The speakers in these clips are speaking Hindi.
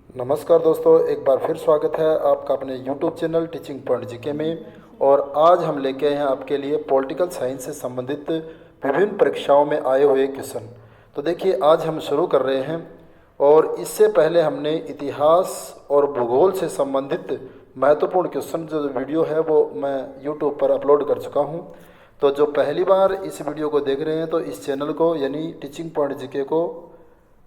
नमस्कार दोस्तों, एक बार फिर स्वागत है आपका अपने YouTube channel teaching point GK में। और आज हम लेके आए हैं आपके लिए पॉलिटिकल साइंस से संबंधित विभिन्न परीक्षाओं में आए हुए क्वेश्चन। तो देखिए, आज हम शुरू कर रहे हैं। और इससे पहले हमने इतिहास और भूगोल से संबंधित महत्वपूर्ण क्वेश्चन जो वीडियो है वो मैं YouTube पर अपलोड कर चुका हूँ। तो जो पहली बार इस वीडियो को देख रहे हैं तो इस चैनल को यानी टीचिंग पॉइंट जीके को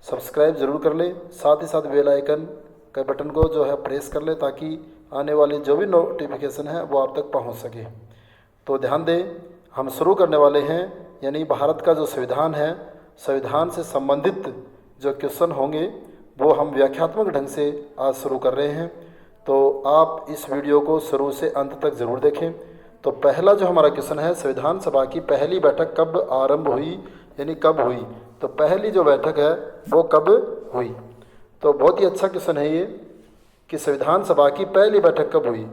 सब्सक्राइब ज़रूर कर लें, साथ ही साथ बेल आइकन का बटन को जो है प्रेस कर लें ताकि आने वाली जो भी नोटिफिकेशन है वो आप तक पहुंच सके। तो ध्यान दें, हम शुरू करने वाले हैं। यानी भारत का जो संविधान है, संविधान से संबंधित जो क्वेश्चन होंगे वो हम व्याख्यात्मक ढंग से आज शुरू कर रहे हैं। तो आप इस वीडियो को शुरू से अंत तक ज़रूर देखें। तो पहला जो हमारा क्वेश्चन है, संविधान सभा की पहली बैठक कब आरंभ हुई, यानी कब हुई। तो पहली जो बैठक है वो कब हुई। तो बहुत ही अच्छा क्वेश्चन है ये कि संविधान सभा की पहली बैठक कब हुई।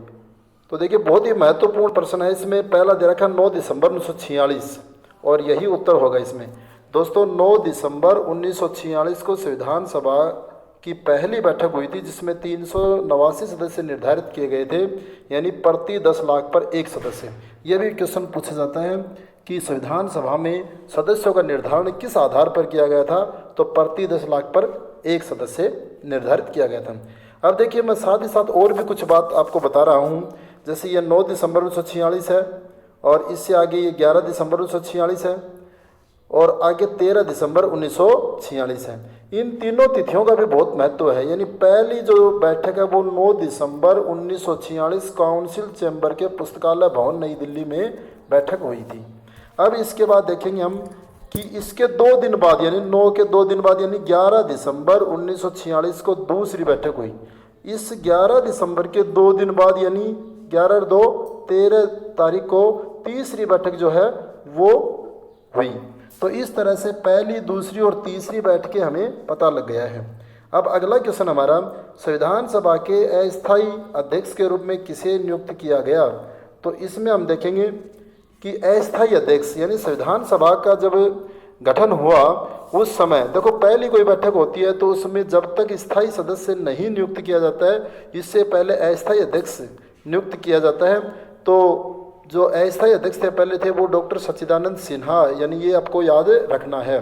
तो देखिए, बहुत ही महत्वपूर्ण प्रश्न है। इसमें पहला दे रखा 9 दिसंबर 1946 और यही उत्तर होगा इसमें। दोस्तों, 9 दिसंबर 1946 को संविधान सभा की पहली बैठक हुई थी, जिसमें 389 सदस्य निर्धारित किए गए थे, यानी प्रति 10 लाख पर एक सदस्य। यह भी क्वेश्चन पूछा जाता है कि संविधान सभा में सदस्यों का निर्धारण किस आधार पर किया गया था। तो प्रति 10 लाख पर एक सदस्य निर्धारित किया गया था। अब देखिए, मैं साथ ही साथ और भी कुछ बात आपको बता रहा हूँ। जैसे ये 9 दिसंबर 1946 है और इससे आगे ये 11 दिसंबर 1946 है और आगे 13 दिसंबर 1946 है। इन तीनों तिथियों का भी बहुत महत्व है। यानी पहली जो बैठक है वो 9 दिसंबर 1946 काउंसिल चैम्बर के पुस्तकालय भवन नई दिल्ली में बैठक हुई थी। अब इसके बाद देखेंगे हम कि इसके 2 दिन बाद यानी 9 के 2 दिन बाद यानी 11 दिसंबर 1946 को दूसरी बैठक हुई। इस 11 दिसंबर के 2 दिन बाद यानी 11-2 13 तारीख को तीसरी बैठक जो है वो हुई। तो इस तरह से पहली, दूसरी और तीसरी बैठकें हमें पता लग गया है। अब अगला क्वेश्चन हमारा, संविधान सभा के अस्थायी अध्यक्ष के रूप में किसे नियुक्त किया गया। तो इसमें हम देखेंगे कि अस्थायी अध्यक्ष यानी संविधान सभा का जब गठन हुआ उस समय देखो, पहली कोई बैठक होती है तो उसमें जब तक स्थायी सदस्य नहीं नियुक्त किया जाता है, इससे पहले अस्थायी अध्यक्ष नियुक्त किया जाता है। तो जो अस्थायी अध्यक्ष थे पहले थे वो डॉक्टर सच्चिदानंद सिन्हा, यानी ये आपको याद रखना है।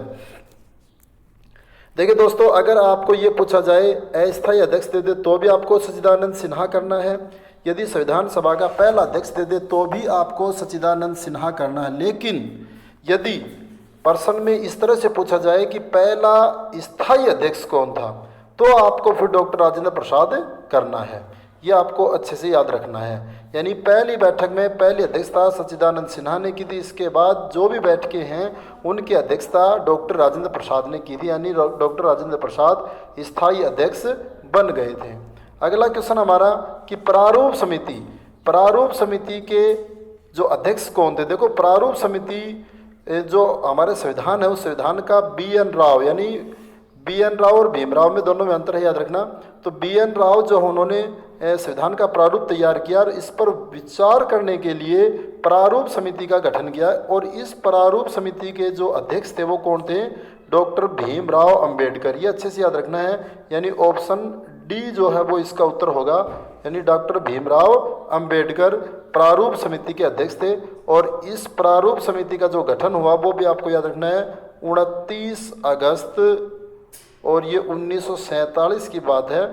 देखिए दोस्तों, अगर आपको ये पूछा जाए अस्थायी अध्यक्ष दे दे तो भी आपको सच्चिदानंद सिन्हा करना है। यदि संविधान सभा का पहला अध्यक्ष दे दे तो भी आपको सच्चिदानंद सिन्हा करना है। लेकिन यदि प्रश्न में इस तरह से पूछा जाए कि पहला स्थायी अध्यक्ष कौन था, तो आपको फिर डॉक्टर राजेंद्र प्रसाद करना है। ये आपको अच्छे से याद रखना है। यानी पहली बैठक में पहली अध्यक्षता सच्चिदानंद सिन्हा ने की थी। इसके बाद जो भी बैठकें हैं उनकी अध्यक्षता डॉक्टर राजेंद्र प्रसाद ने की थी, यानी डॉक्टर राजेंद्र प्रसाद स्थायी अध्यक्ष बन गए थे। अगला क्वेश्चन हमारा कि प्रारूप समिति के जो अध्यक्ष कौन थे। देखो, प्रारूप समिति जो हमारे संविधान है उस संविधान का BN राव, यानी BN राव और भीमराव में दोनों में अंतर है, याद रखना। तो BN राव जो उन्होंने संविधान का प्रारूप तैयार किया और इस पर विचार करने के लिए प्रारूप समिति का गठन किया। और इस प्रारूप समिति के जो अध्यक्ष थे वो कौन थे, डॉक्टर भीमराव अंबेडकर। ये अच्छे से याद रखना है। यानी ऑप्शन डी जो है वो इसका उत्तर होगा। यानी डॉक्टर भीमराव अंबेडकर प्रारूप समिति के अध्यक्ष थे। और इस प्रारूप समिति का जो गठन हुआ वो भी आपको याद रखना है 29 अगस्त और ये 1947 की बात है।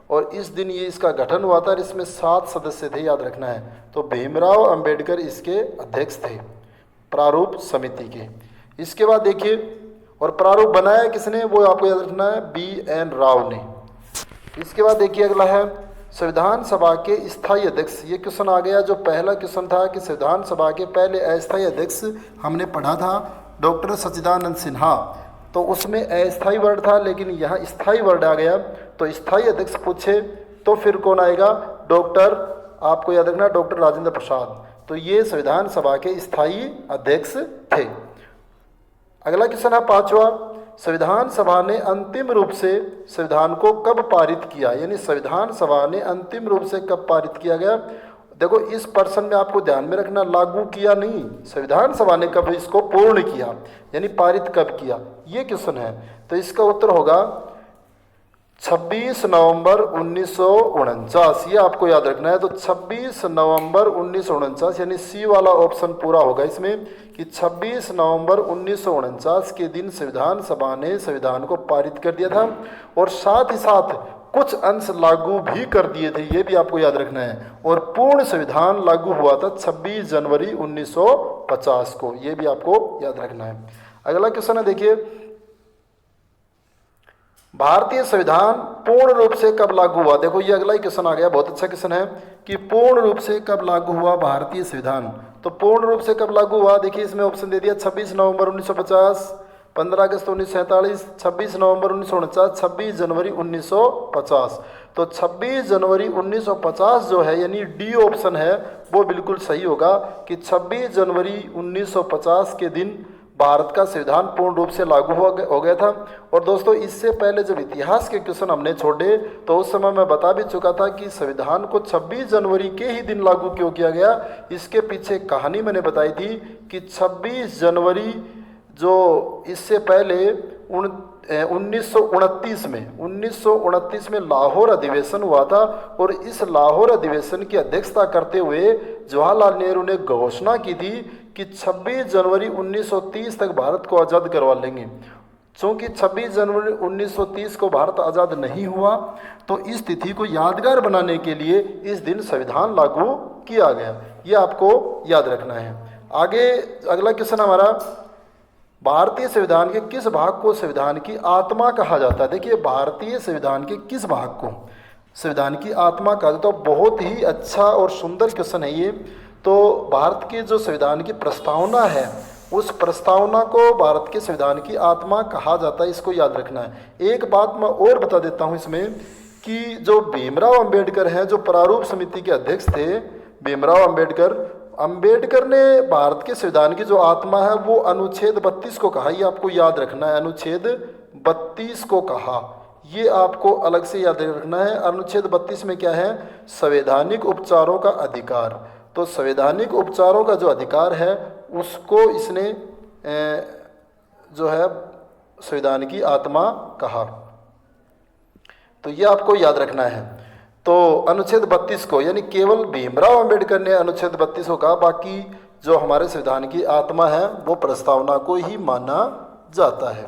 और इस दिन ये इसका गठन हुआ था और इसमें 7 सदस्य थे, याद रखना है। तो भीमराव अंबेडकर इसके अध्यक्ष थे प्रारूप समिति के। इसके बाद देखिए, और प्रारूप बनाया किसने, वो आपको याद रखना है BN राव ने। इसके बाद देखिए, अगला है संविधान सभा के स्थायी अध्यक्ष। ये क्वेश्चन आ गया। जो पहला क्वेश्चन था कि संविधान सभा के पहले अस्थायी अध्यक्ष हमने पढ़ा था डॉक्टर सच्चिदानंद सिन्हा, तो उसमें अस्थायी वर्ड था, लेकिन यहाँ स्थायी वर्ड आ गया। तो स्थायी अध्यक्ष पूछे तो फिर कौन आएगा, डॉक्टर, आपको याद रखना, डॉक्टर राजेंद्र प्रसाद। तो ये संविधान सभा के स्थायी अध्यक्ष थे। अगला क्वेश्चन है 5वां, संविधान सभा ने अंतिम रूप से संविधान को कब पारित किया। यानी संविधान सभा ने अंतिम रूप से कब पारित किया गया। देखो, इस प्रश्न में आपको ध्यान में रखना, लागू किया नहीं, संविधान सभा ने कब इसको पूर्ण किया, यानी पारित कब किया, ये क्वेश्चन है। तो इसका उत्तर होगा 26 नवंबर 1949, ये आपको याद रखना है। तो 26 नवंबर 1949 यानी सी वाला ऑप्शन पूरा होगा इसमें कि 26 नवंबर 1949 के दिन संविधान सभा ने संविधान को पारित कर दिया था और साथ ही साथ कुछ अंश लागू भी कर दिए थे, ये भी आपको याद रखना है। और पूर्ण संविधान लागू हुआ था 26 जनवरी 1950 को, ये भी आपको याद रखना है। अगला क्वेश्चन है, देखिए भारतीय संविधान पूर्ण रूप से कब लागू हुआ। देखो ये अगला ही क्वेश्चन आ गया, बहुत अच्छा क्वेश्चन है कि पूर्ण रूप से कब लागू हुआ भारतीय संविधान। तो पूर्ण रूप से कब लागू हुआ, देखिए इसमें ऑप्शन दे दिया 26 नवंबर 1950, 15 अगस्त 1947, 26 नवंबर 1949, 26 जनवरी 1950। तो 26 जनवरी 1950 जो है यानी डी ऑप्शन है वो बिल्कुल सही होगा कि 26 जनवरी 1950 के दिन भारत का संविधान पूर्ण रूप से लागू हो गया था। और दोस्तों इससे पहले जब इतिहास के क्वेश्चन हमने छोड़े तो उस समय मैं बता भी चुका था कि संविधान को 26 जनवरी के ही दिन लागू क्यों किया गया। इसके पीछे कहानी मैंने बताई थी कि 26 जनवरी जो इससे पहले 1929 में लाहौर अधिवेशन हुआ था और इस लाहौर अधिवेशन की अध्यक्षता करते हुए जवाहरलाल नेहरू ने घोषणा की थी कि 26 जनवरी 1930 तक भारत को आज़ाद करवा लेंगे। चूँकि 26 जनवरी 1930 को भारत आज़ाद नहीं हुआ तो इस तिथि को यादगार बनाने के लिए इस दिन संविधान लागू किया गया, ये आपको याद रखना है। आगे अगला क्वेश्चन हमारा, भारतीय संविधान के किस भाग को संविधान की आत्मा कहा जाता है। देखिए भारतीय संविधान के किस भाग को संविधान की आत्मा कहा जाता है। तो बहुत ही अच्छा और सुंदर क्वेश्चन है ये। तो भारत के जो संविधान की प्रस्तावना है उस प्रस्तावना को भारत के संविधान की आत्मा कहा जाता है, इसको याद रखना है। एक बात मैं और बता देता हूँ इसमें कि जो भीमराव अंबेडकर हैं, जो प्रारूप समिति के अध्यक्ष थे भीमराव अंबेडकर ने भारत के संविधान की जो आत्मा है वो अनुच्छेद 32 को कहा, ये आपको याद रखना है। अनुच्छेद 32 को कहा, ये आपको अलग से याद रखना है। अनुच्छेद 32 में क्या है, संवैधानिक उपचारों का अधिकार। तो संवैधानिक उपचारों का जो अधिकार है उसको इसने जो है संविधान की आत्मा कहा, तो ये आपको याद रखना है। तो अनुच्छेद 32 को यानी केवल भीमराव अंबेडकर ने अनुच्छेद 32 को कहा, बाकी जो हमारे संविधान की आत्मा है वो प्रस्तावना को ही माना जाता है।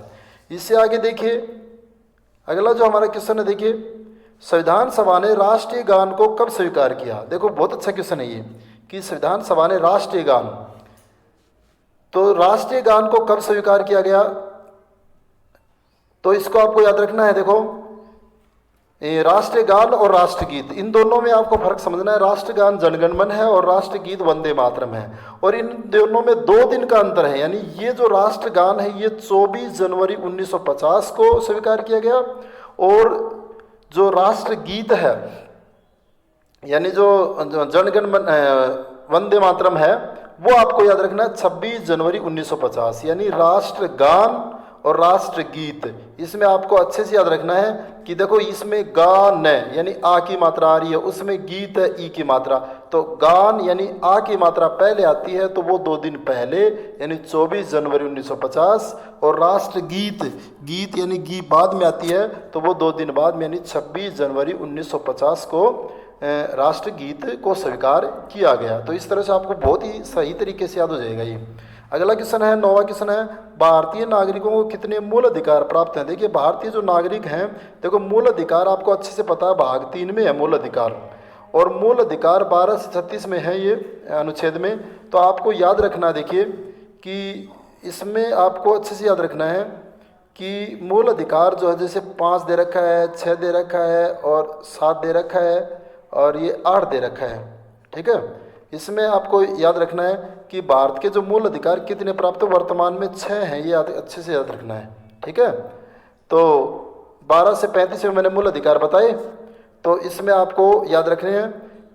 इससे आगे देखिए अगला जो हमारा क्वेश्चन है, देखिए संविधान सभा ने राष्ट्रीय गान को कब स्वीकार किया। देखो बहुत अच्छा क्वेश्चन है ये कि संविधान सभा ने राष्ट्रीय गान, तो राष्ट्रीय गान को कब स्वीकार किया गया, तो इसको आपको याद रखना है। देखो राष्ट्रीय गान और राष्ट्रगीत इन दोनों में आपको फर्क समझना है। राष्ट्रगान जनगण मन है और राष्ट्रगीत वंदे मातरम है, और इन दोनों में 2 दिन का अंतर है। यानी ये जो राष्ट्रगान है ये 24 जनवरी 1950 को स्वीकार किया गया, और जो राष्ट्रगीत है यानी जो जनगण मन वंदे मातरम है वो आपको याद रखना है 26 जनवरी 1950। यानी राष्ट्रगान और राष्ट्रगीत, इसमें आपको अच्छे से याद रखना है कि देखो इसमें गान यानी आ की मात्रा आ रही है, उसमें गीत है ई की मात्रा। तो गान यानी आ की मात्रा पहले आती है तो वो 2 दिन पहले यानी 24 जनवरी 1950, और राष्ट्रगीत गीत यानी गी बाद में आती है तो वो 2 दिन बाद में यानी 26 जनवरी 1950 को राष्ट्रगीत को स्वीकार किया गया। तो इस तरह से आपको बहुत ही सही तरीके से याद हो जाएगा ये। अगला क्वेश्चन है, 9वां क्वेश्चन है, भारतीय नागरिकों को कितने मूल अधिकार प्राप्त हैं। देखिए भारतीय जो नागरिक हैं, देखो मूल अधिकार आपको अच्छे से पता है भाग 3 में है मूल अधिकार, और मूल अधिकार 12 से 36 में है ये अनुच्छेद में। तो आपको याद रखना, देखिए कि इसमें आपको अच्छे से याद रखना है कि मूल अधिकार जो है जैसे 5 दे रखा है, 6 दे रखा है और 7 दे रखा है और ये 8 दे रखा है, ठीक है। इसमें आपको याद रखना है कि भारत के जो मूल अधिकार कितने प्राप्त वर्तमान में 6 हैं, ये अच्छे से याद रखना है, ठीक है। तो 12 से 35 में मैंने मूल अधिकार बताए, तो इसमें आपको याद रखने हैं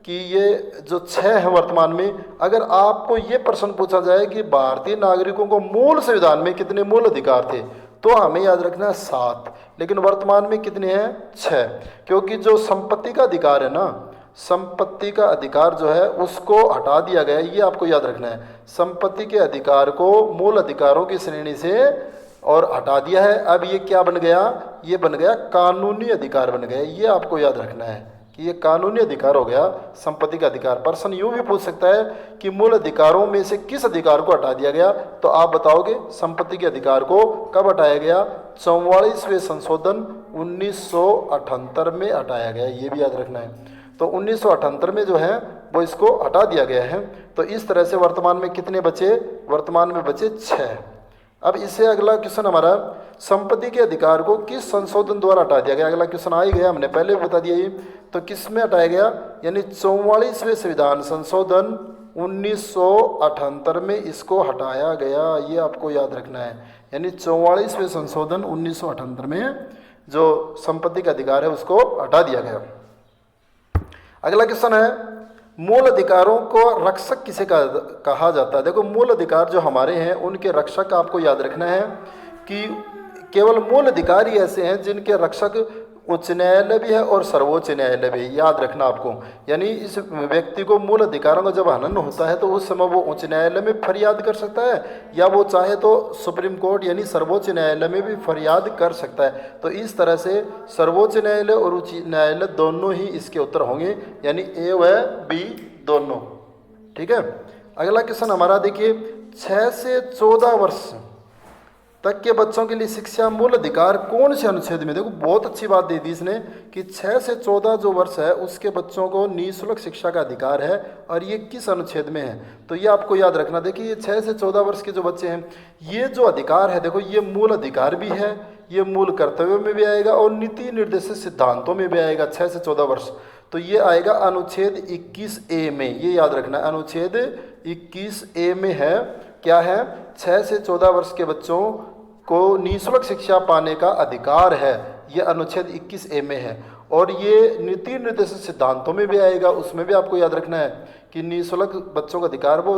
कि ये जो 6 हैं वर्तमान में। अगर आपको ये प्रश्न पूछा जाए कि भारतीय नागरिकों को मूल संविधान में कितने मूल अधिकार थे, तो हमें याद रखना है 7, लेकिन वर्तमान में कितने हैं 6, क्योंकि जो संपत्ति का अधिकार है ना, संपत्ति का अधिकार जो है उसको हटा दिया गया है, ये आपको याद रखना है। संपत्ति के अधिकार को मूल अधिकारों की श्रेणी से और हटा दिया है। अब ये क्या बन गया, ये बन गया कानूनी अधिकार बन गया। ये आपको याद रखना है कि ये कानूनी अधिकार हो गया संपत्ति का अधिकार। प्रश्न यूं भी पूछ सकता है कि मूल अधिकारों में से किस अधिकार को हटा दिया गया, तो आप बताओगे संपत्ति के अधिकार को कब हटाया गया, 44वें संशोधन 1978 में हटाया गया। ये भी याद रखना है। तो 1978 में जो है वो इसको हटा दिया गया है। तो इस तरह से वर्तमान में कितने बचे, वर्तमान में बचे 6। अब इससे अगला क्वेश्चन हमारा, संपत्ति के अधिकार को किस संशोधन द्वारा हटा दिया गया। अगला क्वेश्चन आ ही गया, हमने पहले भी बता दिया ये। तो किस में हटाया गया, यानी 44वें संविधान संशोधन 1978 में इसको हटाया गया। ये आपको याद रखना है, यानी 44वें संशोधन 1978 में जो संपत्ति का अधिकार है उसको हटा दिया गया। अगला क्वेश्चन है, मूल अधिकारों को रक्षक किसे कहा जाता है। देखो मूल अधिकार जो हमारे हैं उनके रक्षक आपको याद रखना है कि केवल मूल अधिकार ही ऐसे हैं जिनके रक्षक उच्च न्यायालय भी है और सर्वोच्च न्यायालय भी। याद रखना आपको, यानी इस व्यक्ति को मूल अधिकारों का जब हनन होता है तो उस समय वो उच्च न्यायालय में फरियाद कर सकता है, या वो चाहे तो सुप्रीम कोर्ट यानी सर्वोच्च न्यायालय में भी फरियाद कर सकता है। तो इस तरह से सर्वोच्च न्यायालय और उच्च न्यायालय दोनों ही इसके उत्तर होंगे, यानी ए व बी दोनों। ठीक है। अगला क्वेश्चन हमारा देखिए, 6 से 14 वर्ष तक के बच्चों के लिए शिक्षा मूल अधिकार कौन से अनुच्छेद में। देखो बहुत अच्छी बात दे दी इसने कि 6 से 14 जो वर्ष है उसके बच्चों को निःशुल्क शिक्षा का अधिकार है, और ये किस अनुच्छेद में है। तो ये आपको याद रखना। देखिए ये 6 से 14 वर्ष के जो बच्चे हैं, ये जो अधिकार है देखो ये मूल अधिकार भी है, ये मूल कर्तव्यों में भी आएगा और नीति निर्देशित सिद्धांतों में भी आएगा। 6 से 14 वर्ष तो ये आएगा अनुच्छेद 21A में। ये याद रखना, अनुच्छेद 21A में है, क्या है, 6 से 14 वर्ष के बच्चों को निःशुल्क शिक्षा पाने का अधिकार है। ये अनुच्छेद 21A में है। और ये नीति निर्देशित सिद्धांतों में भी आएगा, उसमें भी आपको याद रखना है कि निःशुल्क बच्चों का अधिकार वो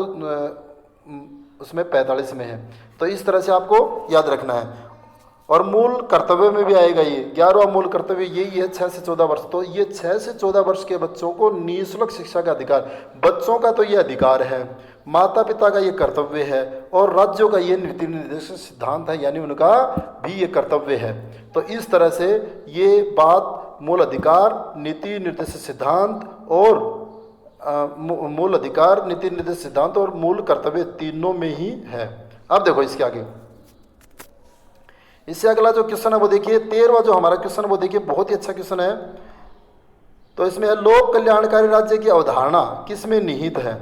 उसमें 45 में है। तो इस तरह से आपको याद रखना है। और मूल कर्तव्य में भी आएगा, ये 11वां मूल कर्तव्य यही है 6 से 14 वर्ष। तो ये 6 से 14 वर्ष के बच्चों को निःशुल्क शिक्षा का अधिकार, बच्चों का तो ये अधिकार है, माता पिता का ये कर्तव्य है, और राज्यों का ये नीति निर्देशित सिद्धांत है, यानी उनका भी ये कर्तव्य है। तो इस तरह से ये बात मूल अधिकार, नीति निर्देशित सिद्धांत और मूल अधिकार, नीति निर्देशित सिद्धांत और मूल कर्तव्य तीनों में ही है। अब देखो इसके आगे, इससे अगला जो क्वेश्चन है वो देखिए 13वां जो हमारा क्वेश्चन वो देखिए बहुत ही अच्छा क्वेश्चन है। तो इसमें लोक कल्याणकारी राज्य की अवधारणा किस में निहित है।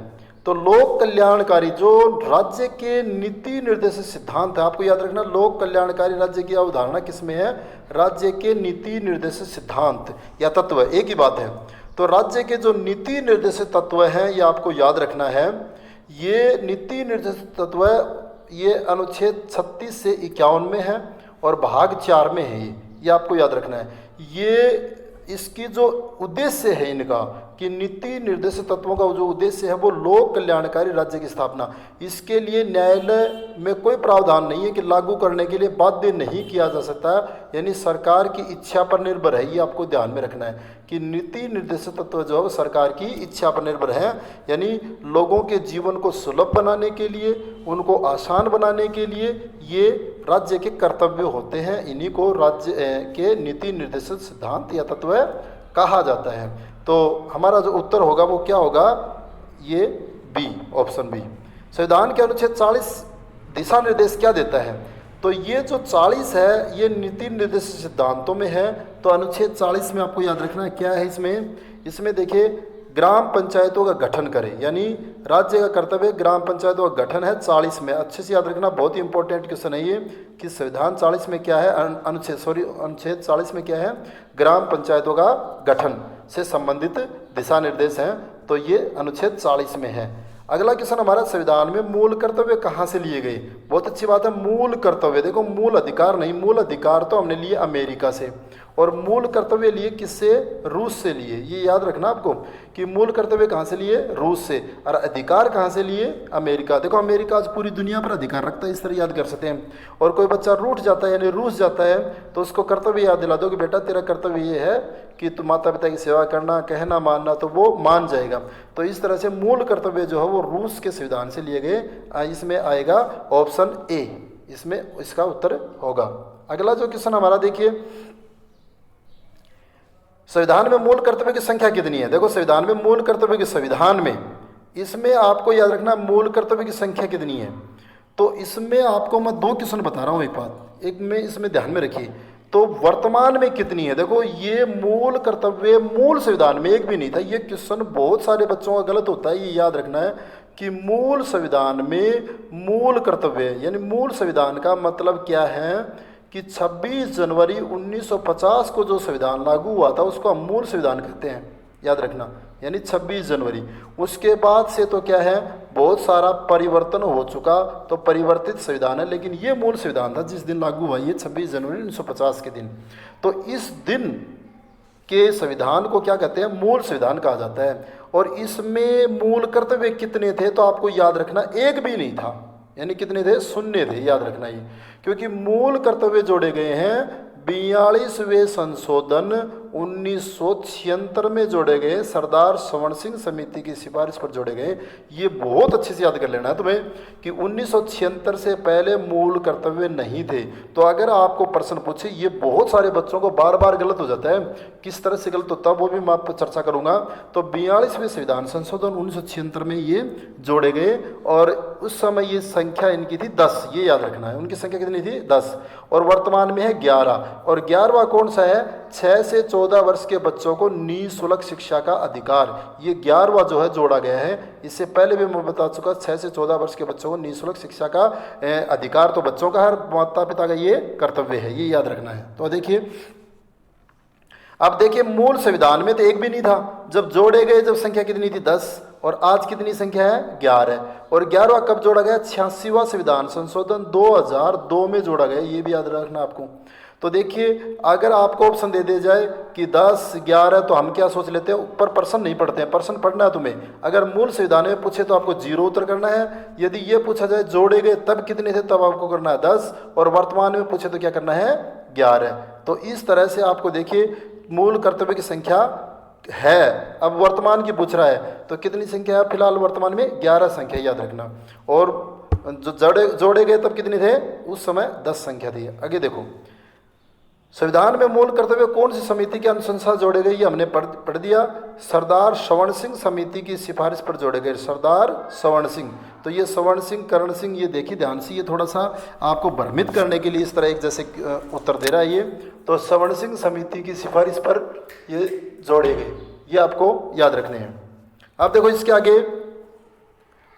तो लोक कल्याणकारी जो राज्य के नीति निर्देशित सिद्धांत है, आपको याद रखना लोक कल्याणकारी राज्य की अवधारणा किस में है, राज्य के नीति निर्देशित सिद्धांत या तत्व, एक ही बात है। तो राज्य के जो नीति निर्देशित तत्व हैं ये आपको याद रखना है। ये नीति निर्देशित तत्व ये अनुच्छेद 36 से 51 में है और भाग 4 में है। ये आपको याद रखना है। ये इसकी जो उद्देश्य है इनका कि नीति निर्देशित तत्वों का जो उद्देश्य है वो लोक कल्याणकारी राज्य की स्थापना। इसके लिए न्यायालय में कोई प्रावधान नहीं है कि लागू करने के लिए बाध्य नहीं किया जा सकता, यानी सरकार की इच्छा पर निर्भर है। ये आपको ध्यान में रखना है कि नीति निर्देशित तत्व जो है वो सरकार की इच्छा पर निर्भर है, यानी लोगों के जीवन को सुलभ बनाने के लिए, उनको आसान बनाने के लिए ये राज्य के कर्तव्य होते हैं। इन्हीं को राज्य के नीति निर्देशित सिद्धांत या तत्व कहा जाता है। तो हमारा जो उत्तर होगा वो क्या होगा, ये बी, ऑप्शन बी। संविधान के अनुच्छेद 40 दिशा निर्देश क्या देता है। तो ये जो 40 है ये नीति निर्देशित सिद्धांतों में है। तो अनुच्छेद 40 में आपको याद रखना है क्या है इसमें देखिए ग्राम पंचायतों का गठन करें, यानी राज्य का कर्तव्य ग्राम पंचायतों का गठन है 40 में। अच्छे से याद रखना, बहुत ही इंपॉर्टेंट क्वेश्चन है ये कि संविधान 40 में क्या है, अनुच्छेद 40 में क्या है, ग्राम पंचायतों का गठन से संबंधित दिशा निर्देश हैं। तो ये अनुच्छेद 40 में है। अगला क्वेश्चन हमारा, संविधान में मूल कर्तव्य कहाँ से लिए गए। बहुत अच्छी बात है, मूल कर्तव्य देखो, मूल अधिकार नहीं, मूल अधिकार तो हमने लिए अमेरिका से और मूल कर्तव्य लिए किससे, रूस से लिए। ये याद रखना आपको कि मूल कर्तव्य कहाँ से लिए, रूस से, और अधिकार कहाँ से लिए, अमेरिका। देखो अमेरिका आज पूरी दुनिया पर अधिकार रखता है, इस तरह याद कर सकते हैं। और कोई बच्चा रूठ जाता है यानी रूस जाता है तो उसको कर्तव्य याद दिला दो कि बेटा तेरा कर्तव्य ये है कि तुम माता पिता की सेवा करना, कहना मानना, तो वो मान जाएगा। तो इस तरह से मूल कर्तव्य जो है वो रूस के संविधान से लिए गए। इसमें आएगा ऑप्शन ए, इसमें इसका उत्तर होगा। अगला जो क्वेश्चन हमारा देखिए, संविधान में मूल कर्तव्य की संख्या कितनी है। देखो संविधान में मूल कर्तव्य की, संविधान में, इसमें आपको याद रखना मूल कर्तव्य की संख्या कितनी है। तो इसमें आपको मैं 2 क्वेश्चन बता रहा हूँ, एक बात एक में इसमें ध्यान में रखिए। तो वर्तमान में कितनी है, देखो ये मूल कर्तव्य मूल संविधान में एक भी नहीं था। ये क्वेश्चन बहुत सारे बच्चों का गलत होता है, ये याद रखना है कि मूल संविधान में मूल कर्तव्य यानी मूल संविधान का मतलब क्या है कि 26 जनवरी 1950 को जो संविधान लागू हुआ था उसको हम मूल संविधान कहते हैं, याद रखना, यानी 26 जनवरी। उसके बाद से तो क्या है, बहुत सारा परिवर्तन हो चुका, तो परिवर्तित संविधान है, लेकिन ये मूल संविधान था जिस दिन लागू हुआ, ये 26 जनवरी 1950 के दिन। तो इस दिन के संविधान को क्या कहते हैं, मूल संविधान कहा जाता है। और इसमें मूल कर्तव्य कितने थे, तो आपको याद रखना एक भी नहीं था, यानी कितने थे, 0 थे, याद रखना ये, क्योंकि मूल कर्तव्य जोड़े गए हैं 42वें संशोधन 1976 में जोड़े गए, सरदार स्वर्ण सिंह समिति की सिफारिश पर जोड़े गए। ये बहुत अच्छे से याद कर लेना है तुम्हें कि 1976 से पहले मूल कर्तव्य नहीं थे। तो अगर आपको प्रश्न पूछे, ये बहुत सारे बच्चों को बार बार गलत हो जाता है, किस तरह से गलत होता है वो भी मैं आपको चर्चा करूंगा। तो 42वें संविधान संशोधन 1976 में ये जोड़े गए, और उस समय ये संख्या इनकी थी 10, ये याद रखना है, उनकी संख्या कितनी थी, 10, और वर्तमान में है 11। और 11वां कौन सा है, 6 से 14 वर्ष के बच्चों को निःशुल्क शिक्षा का अधिकार। ये 11वां जो है जोड़ा गया है। इससे पहले भी मैं बता चुका, 6 से 14 वर्ष के बच्चों को निःशुल्क शिक्षा का अधिकार, तो बच्चों का, हर माता पिता का ये कर्तव्य है, ये याद रखना है। तो देखिए, अब देखिए मूल संविधान में तो एक भी नहीं था, जब जोड़े गए जब संख्या कितनी थी, 10, और आज कितनी संख्या है, 11। और 11वां कब जोड़ा गया, 86वां संविधान संशोधन 2002 में जोड़ा गया, ये भी याद रखना आपको। तो देखिए, अगर आपको ऑप्शन दे दिया जाए कि 10, 11, तो हम क्या सोच लेते हैं, ऊपर प्रश्न नहीं पढ़ते हैं, प्रश्न पढ़ना है तुम्हें। अगर मूल संविधान में पूछे तो आपको 0 उत्तर करना है, यदि ये पूछा जाए जोड़े गए तब कितने थे, तब आपको करना है 10, और वर्तमान में पूछे तो क्या करना है, 11। तो इस तरह से आपको देखिए मूल कर्तव्य की संख्या है। अब वर्तमान की पूछ रहा है तो कितनी संख्या है, फिलहाल वर्तमान में 11 संख्या, याद रखना। और जो जोड़े गए तब कितने थे, उस समय 10 संख्या थी। आगे देखो, संविधान में मूल कर्तव्य कौन सी समिति की अनुशंसा जोड़े गए, ये हमने पढ़ दिया, सरदार स्वर्ण सिंह समिति की सिफारिश पर जोड़े गए, सरदार स्वर्ण सिंह। तो ये स्वर्ण सिंह, करण सिंह, ये देखिए ध्यान से, ये थोड़ा सा आपको भ्रमित करने के लिए इस तरह एक जैसे उत्तर दे रहा है ये। तो स्वर्ण सिंह समिति की सिफारिश पर ये जोड़े गए, ये आपको याद रखने हैं। अब देखो इसके आगे,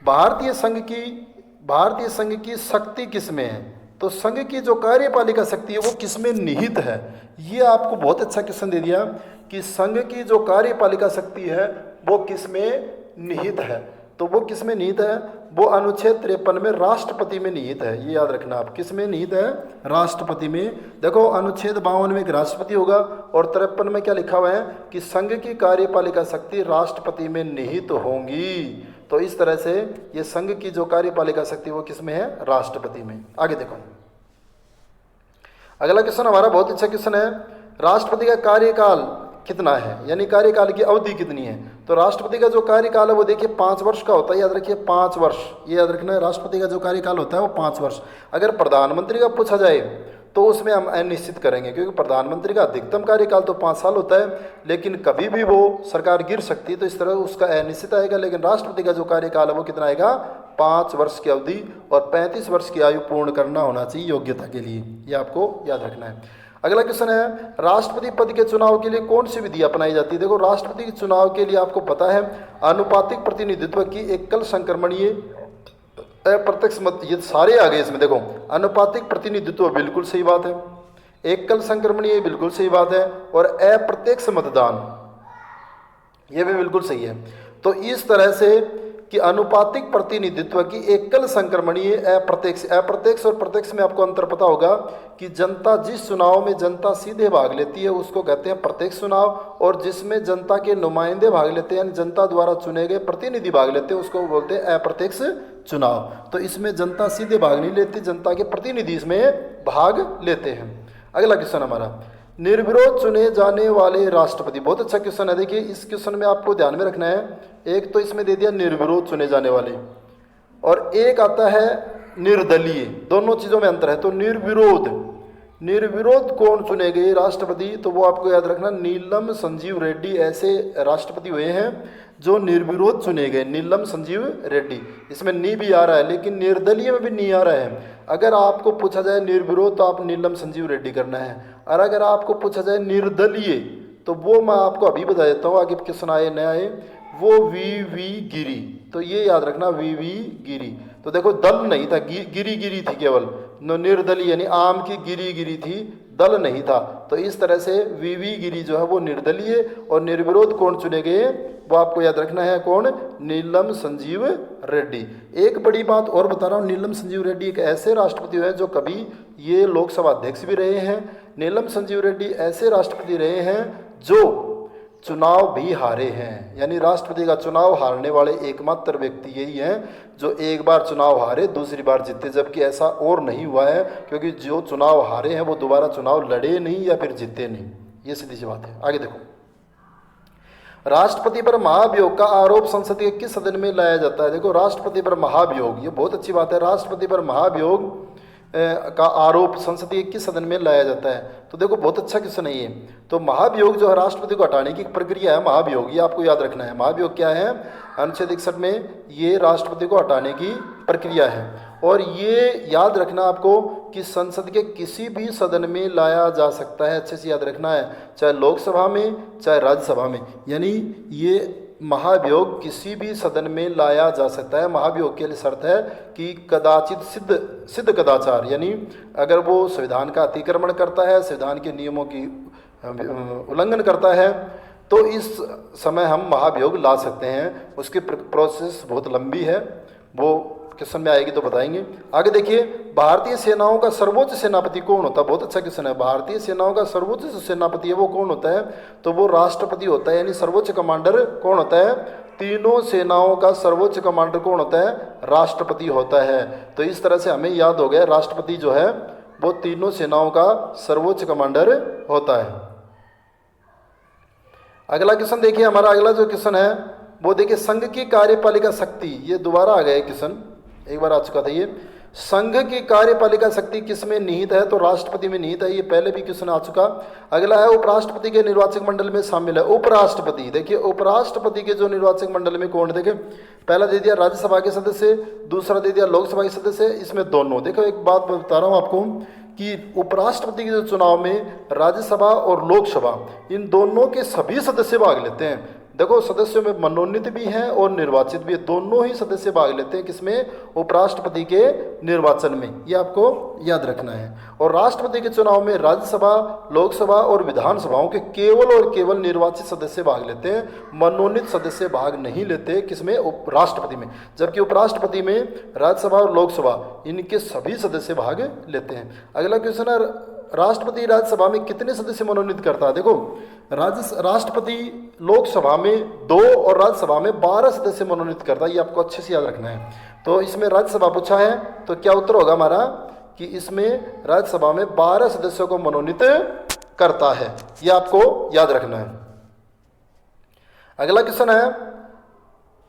भारतीय संघ की शक्ति किसमें है। तो संघ की जो कार्यपालिका शक्ति है वो किसमें निहित है, ये आपको बहुत अच्छा क्वेश्चन दे दिया कि संघ की जो कार्यपालिका शक्ति है वो किसमें निहित है। तो वो किसमें निहित है, वो अनुच्छेद 53 में राष्ट्रपति में निहित है, ये याद रखना आप, किसमें निहित है, राष्ट्रपति में। देखो अनुच्छेद 52 में एक राष्ट्रपति होगा, और 53 में क्या लिखा हुआ है कि संघ की कार्यपालिका शक्ति राष्ट्रपति में निहित होंगी। तो इस तरह से ये संघ की जो कार्यपालिका शक्ति वो किसमें है, राष्ट्रपति में। आगे देखो, अगला क्वेश्चन हमारा बहुत अच्छा क्वेश्चन है, राष्ट्रपति का कार्यकाल कितना है, यानी कार्यकाल की अवधि कितनी है। तो राष्ट्रपति का जो कार्यकाल है वो देखिए 5 वर्ष का होता है, याद रखिए 5 वर्ष, ये याद रखना है, राष्ट्रपति का जो कार्यकाल होता है वो 5 वर्ष। अगर प्रधानमंत्री का पूछा जाए तो उसमें हम अनिश्चित करेंगे, क्योंकि प्रधानमंत्री का अधिकतम कार्यकाल तो 5 साल होता है, लेकिन कभी भी वो सरकार गिर सकती है, तो इस तरह उसका अनिश्चित आएगा। लेकिन राष्ट्रपति का जो कार्यकाल है वो कितना आएगा, 5 वर्ष की अवधि, और 35 वर्ष की आयु पूर्ण करना होना चाहिए योग्यता के लिए, ये आपको याद रखना है। अगला क्वेश्चन है, राष्ट्रपति पद के चुनाव के लिए कौन सी विधि अपनाई जाती है। देखो राष्ट्रपति के चुनाव के लिए आपको पता है अनुपातिक प्रतिनिधित्व की, एकल संक्रमणीय, अप्रत्यक्ष मत, ये सारे आ गए इसमें। देखो अनुपातिक प्रतिनिधित्व बिल्कुल सही बात है, एकल संक्रमणीय बिल्कुल सही बात है, और अप्रत्यक्ष मतदान ये भी बिल्कुल सही है। तो इस तरह से कि अनुपातिक प्रतिनिधित्व की, एकल संक्रमणीय, अप्रत्यक्ष और प्रत्यक्ष में आपको अंतर पता होगा कि जनता, जिस चुनाव में जनता सीधे भाग लेती है उसको कहते हैं प्रत्यक्ष चुनाव, और जिसमें जनता के नुमाइंदे भाग लेते हैं, जनता द्वारा चुने गए प्रतिनिधि भाग लेते हैं, उसको बोलते हैं अप्रत्यक्ष चुनाव। तो इसमें जनता सीधे भाग नहीं लेती, जनता के प्रतिनिधि इसमें भाग लेते हैं। अगला क्वेश्चन हमारा, निर्विरोध चुने जाने वाले राष्ट्रपति, बहुत अच्छा क्वेश्चन है। देखिए इस क्वेश्चन में आपको ध्यान में रखना है, एक तो इसमें दे दिया निर्विरोध चुने जाने वाले, और एक आता है निर्दलीय, दोनों चीज़ों में अंतर है। तो निर्विरोध, निर्विरोध कौन चुने गए राष्ट्रपति, तो वो आपको याद रखना नीलम संजीव रेड्डी ऐसे राष्ट्रपति हुए हैं जो निर्विरोध चुने गए। नीलम संजीव रेड्डी, इसमें नी भी आ रहा है लेकिन निर्दलीय में भी नी आ रहा है। अगर आपको पूछा जाए निर्विरोध तो आप नीलम संजीव रेड्डी करना है, और अगर आपको पूछा जाए निर्दलीय तो वो मैं आपको अभी बता देता हूँ, आगे क्वेश्चन आए न आए, वो वी गिरी। तो ये याद रखना वी गिरी। तो देखो दल नहीं था, गिरी गिरी थी केवल, निर्दलीय यानी आम की गिरी गिरी थी, दल नहीं था। तो इस तरह से वी गिरी जो है वो निर्दलीय, और निर्विरोध कौन चुने गए वो आपको याद रखना है, कौन, नीलम संजीव रेड्डी। एक बड़ी बात और बता रहा हूँ, नीलम संजीव रेड्डी एक ऐसे राष्ट्रपति हैं जो कभी ये लोकसभा अध्यक्ष भी रहे हैं। नीलम संजीव रेड्डी ऐसे राष्ट्रपति रहे हैं जो चुनाव भी हारे हैं, यानी राष्ट्रपति का चुनाव हारने वाले एकमात्र व्यक्ति यही हैं जो एक बार चुनाव हारे दूसरी बार जीते, जबकि ऐसा और नहीं हुआ है, क्योंकि जो चुनाव हारे हैं वो दोबारा चुनाव लड़े नहीं या फिर जीते नहीं। ये सीधी सी बात है। आगे देखो, राष्ट्रपति पर महाभियोग का आरोप संसद के किस सदन में लाया जाता है। देखो राष्ट्रपति पर महाभियोग, ये बहुत अच्छी बात है, राष्ट्रपति पर महाभियोग का आरोप संसदीय किस सदन में लाया जाता है। तो देखो बहुत अच्छा क्वेश्चन है ये। तो महाभियोग जो है राष्ट्रपति को हटाने की प्रक्रिया है महाभियोग, ये आपको याद रखना है। महाभियोग क्या है, अनुच्छेद 61 में ये राष्ट्रपति को हटाने की प्रक्रिया है। और ये याद रखना आपको कि संसद के किसी भी सदन में लाया जा सकता है, अच्छे से याद रखना है, चाहे लोकसभा में चाहे राज्यसभा में, यानी ये महाभियोग किसी भी सदन में लाया जा सकता है। महाभियोग के लिए शर्त है कि कदाचित सिद्ध कदाचार, यानी अगर वो संविधान का अतिक्रमण करता है, संविधान के नियमों की उल्लंघन करता है, तो इस समय हम महाभियोग ला सकते हैं। उसकी प्रोसेस बहुत लंबी है, वो क्वेश्चन में आएगी तो बताएंगे। आगे देखिए, भारतीय सेनाओं का सर्वोच्च सेनापति कौन होता है। बहुत अच्छा क्वेश्चन है। भारतीय सेनाओं का सर्वोच्च सेनापति है वो कौन होता है, तो वो राष्ट्रपति होता है, यानी सर्वोच्च कमांडर कौन होता है। तीनों सेनाओं का सर्वोच्च कमांडर कौन होता है, राष्ट्रपति होता है। तो इस तरह से हमें याद हो गया, राष्ट्रपति जो है वो तीनों सेनाओं का सर्वोच्च कमांडर होता है। अगला क्वेश्चन देखिए, हमारा अगला जो क्वेश्चन है वो देखिए, संघ की कार्यपालिका शक्ति, ये दोबारा आ गया क्वेश्चन, एक बार आ चुका था ये। संघ की कार्यपालिका शक्ति किस में निहित है, तो राष्ट्रपति में निहित है, ये पहले भी क्वेश्चन आ चुका। अगला है, उपराष्ट्रपति के निर्वाचक मंडल में शामिल है उपराष्ट्रपति। देखिए उपराष्ट्रपति के जो निर्वाचक मंडल में कौन, देखे पहला दे दिया राज्यसभा के सदस्य, दूसरा दे दिया लोकसभा के सदस्य, इसमें दोनों। देखो एक बात बता रहा हूँ आपको कि उपराष्ट्रपति के जो चुनाव में राज्यसभा और लोकसभा इन दोनों के सभी सदस्य भाग लेते हैं। देखो सदस्यों में मनोनीत भी हैं और निर्वाचित भी है, दोनों ही सदस्य भाग लेते हैं किसमें, उपराष्ट्रपति के निर्वाचन में, ये आपको याद रखना है। और राष्ट्रपति के चुनाव में राज्यसभा, लोकसभा और विधानसभाओं के केवल और केवल निर्वाचित सदस्य भाग लेते हैं, मनोनीत सदस्य भाग नहीं लेते किसमें, राष्ट्रपति में। जबकि उपराष्ट्रपति में राज्यसभा और लोकसभा इनके सभी सदस्य भाग लेते हैं। अगला क्वेश्चन है, राष्ट्रपति राज्यसभा में कितने सदस्य मनोनीत करता है। देखो राष्ट्रपति लोकसभा में 2 और राज्यसभा में 12 सदस्य मनोनीत करता है, ये आपको अच्छे से याद रखना है। तो इसमें राज्यसभा पूछा है तो क्या उत्तर होगा हमारा कि इसमें राज्यसभा में 12 सदस्यों को मनोनीत करता है, ये आपको याद रखना है। अगला क्वेश्चन है,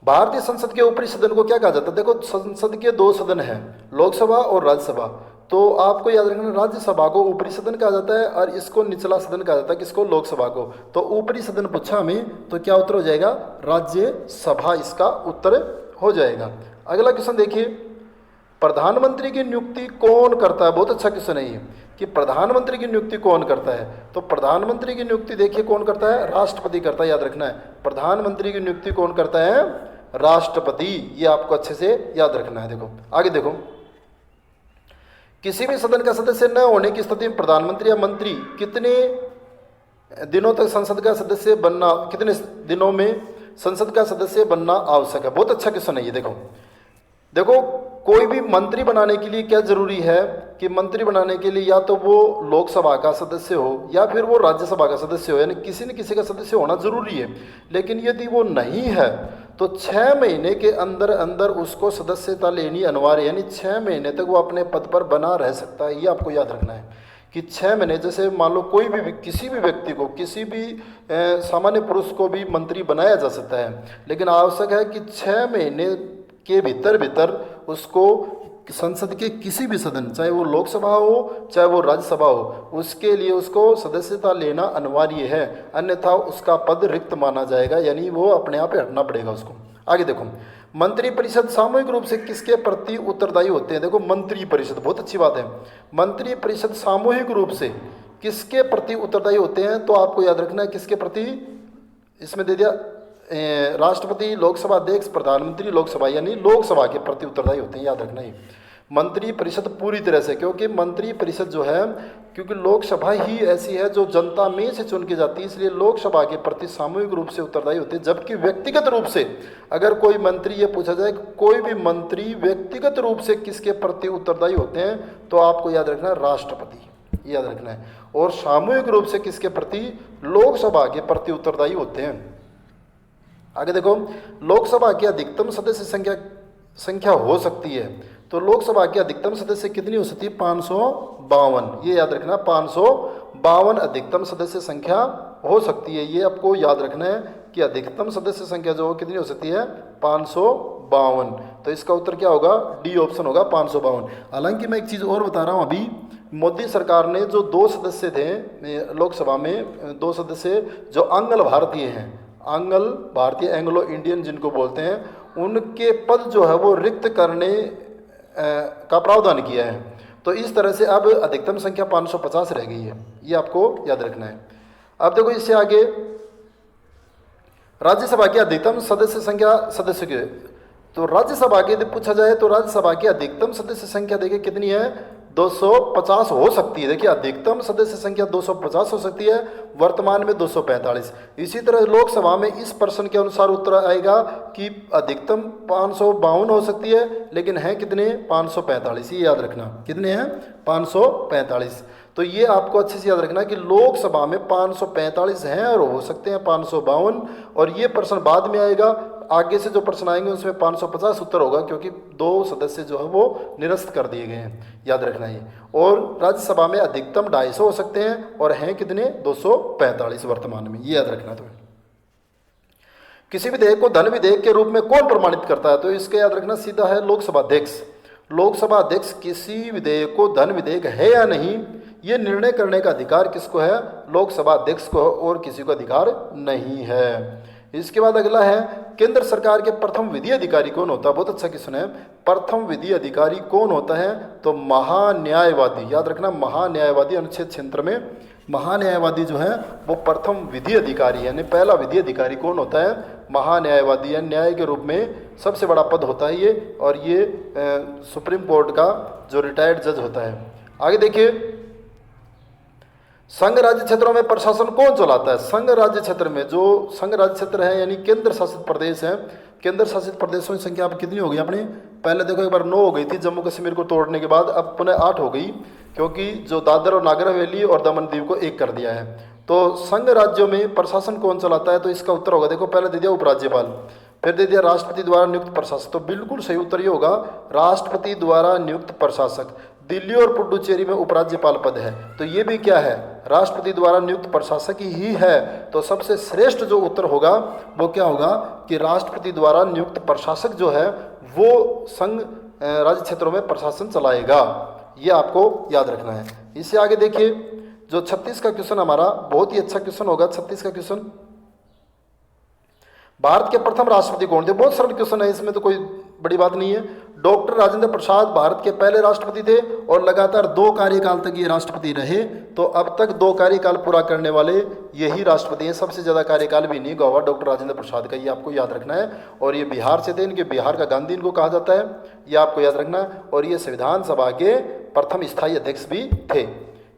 भारतीय संसद के ऊपरी सदन को क्या कहा जाता है। देखो संसद के 2 सदन हैं, लोकसभा और राज्यसभा। तो आपको याद रखना, राज्यसभा को ऊपरी सदन कहा जाता है और इसको निचला सदन कहा जाता है, किसको, लोकसभा को। तो ऊपरी सदन पूछा हमें तो क्या उत्तर हो जाएगा, राज्यसभा इसका उत्तर हो जाएगा। अगला क्वेश्चन देखिए, प्रधानमंत्री की नियुक्ति कौन करता है। बहुत अच्छा क्वेश्चन है ये कि प्रधानमंत्री की नियुक्ति कौन करता है। तो प्रधानमंत्री की नियुक्ति देखिए कौन करता है, राष्ट्रपति करता है, याद रखना है। प्रधानमंत्री की नियुक्ति कौन करता है, राष्ट्रपति, ये आपको अच्छे से याद रखना है। देखो आगे देखो, किसी भी सदन का सदस्य न होने की स्थिति में प्रधानमंत्री या मंत्री कितने दिनों तक संसद का सदस्य बनना, कितने दिनों में संसद का सदस्य बनना आवश्यक है। बहुत अच्छा क्वेश्चन है ये। देखो कोई भी मंत्री बनाने के लिए क्या जरूरी है कि मंत्री बनाने के लिए या तो वो लोकसभा का सदस्य हो या फिर वो राज्यसभा का सदस्य हो, यानी किसी न किसी का सदस्य होना जरूरी है। लेकिन यदि वो नहीं है तो 6 महीने के अंदर अंदर उसको सदस्यता लेनी अनिवार्य है, यानी 6 महीने तक वो अपने पद पर बना रह सकता है। ये आपको याद रखना है कि 6 महीने, जैसे मान लो कोई भी किसी भी व्यक्ति को, किसी भी सामान्य पुरुष को भी मंत्री बनाया जा सकता है, लेकिन आवश्यक है कि 6 महीने के भीतर उसको संसद के किसी भी सदन, चाहे वो लोकसभा हो चाहे वो राज्यसभा हो, उसके लिए उसको सदस्यता लेना अनिवार्य है, अन्यथा उसका पद रिक्त माना जाएगा, यानी वो अपने आप ही हटना पड़ेगा उसको। आगे देखो, मंत्रिपरिषद सामूहिक रूप से किसके प्रति उत्तरदायी होते हैं? देखो मंत्रिपरिषद, बहुत अच्छी बात है, मंत्रिपरिषद सामूहिक रूप से किसके प्रति उत्तरदायी होते हैं? तो आपको याद रखना है किसके प्रति, इसमें दे दिया राष्ट्रपति, लोकसभा अध्यक्ष, प्रधानमंत्री, लोकसभा, यानी लोकसभा के प्रति उत्तरदायी होते हैं, याद रखना ही मंत्री परिषद पूरी तरह से, क्योंकि मंत्री परिषद जो है, क्योंकि लोकसभा ही ऐसी है जो जनता में से चुन के जाती है, इसलिए लोकसभा के प्रति सामूहिक रूप से उत्तरदायी होते हैं। जबकि व्यक्तिगत रूप से अगर कोई मंत्री, ये पूछा जाए कोई भी मंत्री व्यक्तिगत रूप से किसके प्रति उत्तरदायी होते हैं, तो आपको याद रखना है राष्ट्रपति, याद रखना है। और सामूहिक रूप से किसके प्रति? लोकसभा के प्रति उत्तरदायी होते हैं। आगे देखो, लोकसभा की अधिकतम सदस्य संख्या हो सकती है, तो लोकसभा की अधिकतम सदस्य कितनी हो सकती है? 552, ये याद रखना, 552 अधिकतम सदस्य संख्या हो सकती है। ये आपको याद रखना है कि अधिकतम सदस्य संख्या जो कितनी हो सकती है? 552। तो इसका उत्तर क्या होगा? डी ऑप्शन होगा, 552। हालांकि मैं एक चीज़ और बता रहा हूँ, अभी मोदी सरकार ने जो 2 सदस्य थे लोकसभा में, 2 सदस्य जो आंग्ल भारतीय हैं, आंग्ल भारतीय, एंग्लो इंडियन जिनको बोलते हैं, उनके पद जो है वो रिक्त करने का प्रावधान किया है। तो इस तरह से अब अधिकतम संख्या 550 रह गई है, ये आपको याद रखना है। अब देखो इससे आगे, राज्यसभा की अधिकतम सदस्य संख्या सदस्य के, तो राज्यसभा के यदि पूछा जाए तो राज्यसभा की अधिकतम सदस्य संख्या देखिए कितनी है? 250 हो सकती है। देखिए अधिकतम सदस्य संख्या 250 हो सकती है, वर्तमान में 245। इसी तरह लोकसभा में इस प्रश्न के अनुसार उत्तर आएगा कि अधिकतम 552 हो सकती है, लेकिन हैं कितने? 545। ये याद रखना, कितने हैं? 545। तो ये आपको अच्छे से याद रखना कि लोकसभा में 545 हैं और हो सकते हैं 552, और ये प्रश्न बाद में आएगा। आगे से जो प्रश्न आएंगे उसमें 550 उत्तर होगा, क्योंकि 2 सदस्य जो है वो निरस्त कर दिए गए हैं, याद रखना ये। और राज्यसभा में अधिकतम 250 हो सकते हैं और हैं कितने? 245 वर्तमान में, ये याद रखना। तो किसी विधेयक को धन विधेयक के रूप में कौन प्रमाणित करता है? तो इसके याद रखना सीधा है लोकसभा अध्यक्ष। लोकसभा अध्यक्ष किसी विधेयक को धन विधेयक है या नहीं, ये निर्णय करने का अधिकार किसको है? लोकसभा अध्यक्ष को, और किसी को अधिकार नहीं है। इसके बाद अगला है, केंद्र सरकार के प्रथम विधि अधिकारी कौन होता है? बहुत अच्छा क्वेश्चन है। प्रथम विधि अधिकारी कौन होता है? तो महान्यायवादी, याद रखना, महान्यायवादी। अनुच्छेद 76 में महान्यायवादी जो है वो प्रथम विधि अधिकारी है, यानी पहला विधि अधिकारी कौन होता है? महान्यायवादी है। न्याय के रूप में सबसे बड़ा पद होता है ये, और ये सुप्रीम कोर्ट का जो रिटायर्ड जज होता है। आगे देखिए, संघ राज्य क्षेत्रों में प्रशासन कौन चलाता है? संघ राज्य क्षेत्र में, जो संघ राज्य क्षेत्र है यानी केंद्र शासित प्रदेश है, केंद्र शासित प्रदेशों की संख्या अब कितनी हो गई अपनी? पहले देखो एक बार 9 हो गई थी जम्मू कश्मीर को तोड़ने के बाद, अब पुनः 8 हो गई, क्योंकि जो दादर और नागर हवेली और दमन दीव को एक कर दिया है। तो संघ राज्यों में प्रशासन कौन चलाता है? तो इसका उत्तर होगा, देखो पहले दे दिया उपराज्यपाल, फिर दे दिया राष्ट्रपति द्वारा नियुक्त प्रशासक। तो बिल्कुल सही उत्तर ये होगा, राष्ट्रपति द्वारा नियुक्त प्रशासक। दिल्ली और पुडुचेरी में उपराज्यपाल पद है, तो ये भी क्या है? राष्ट्रपति द्वारा नियुक्त प्रशासक ही है। तो सबसे श्रेष्ठ जो उत्तर होगा वो क्या होगा कि राष्ट्रपति द्वारा नियुक्त प्रशासक जो है वो संघ राज्य क्षेत्रों में प्रशासन चलाएगा। ये आपको याद रखना है। इससे आगे देखिए, जो 36 का क्वेश्चन हमारा बहुत ही अच्छा क्वेश्चन होगा। 36 का क्वेश्चन, भारत के प्रथम राष्ट्रपति कौन थे? बहुत सरल क्वेश्चन है, इसमें तो कोई बड़ी बात नहीं है। डॉक्टर राजेंद्र प्रसाद भारत के पहले राष्ट्रपति थे और लगातार 2 कार्यकाल तक ये राष्ट्रपति रहे। तो अब तक 2 कार्यकाल पूरा करने वाले यही राष्ट्रपति हैं। सबसे ज़्यादा कार्यकाल भी नहीं हुआ डॉक्टर राजेंद्र प्रसाद का, ये आपको याद रखना है। और ये बिहार से थे, इनके बिहार का गांधी इनको कहा जाता है, ये आपको याद रखना है। और ये संविधान सभा के प्रथम स्थायी अध्यक्ष भी थे।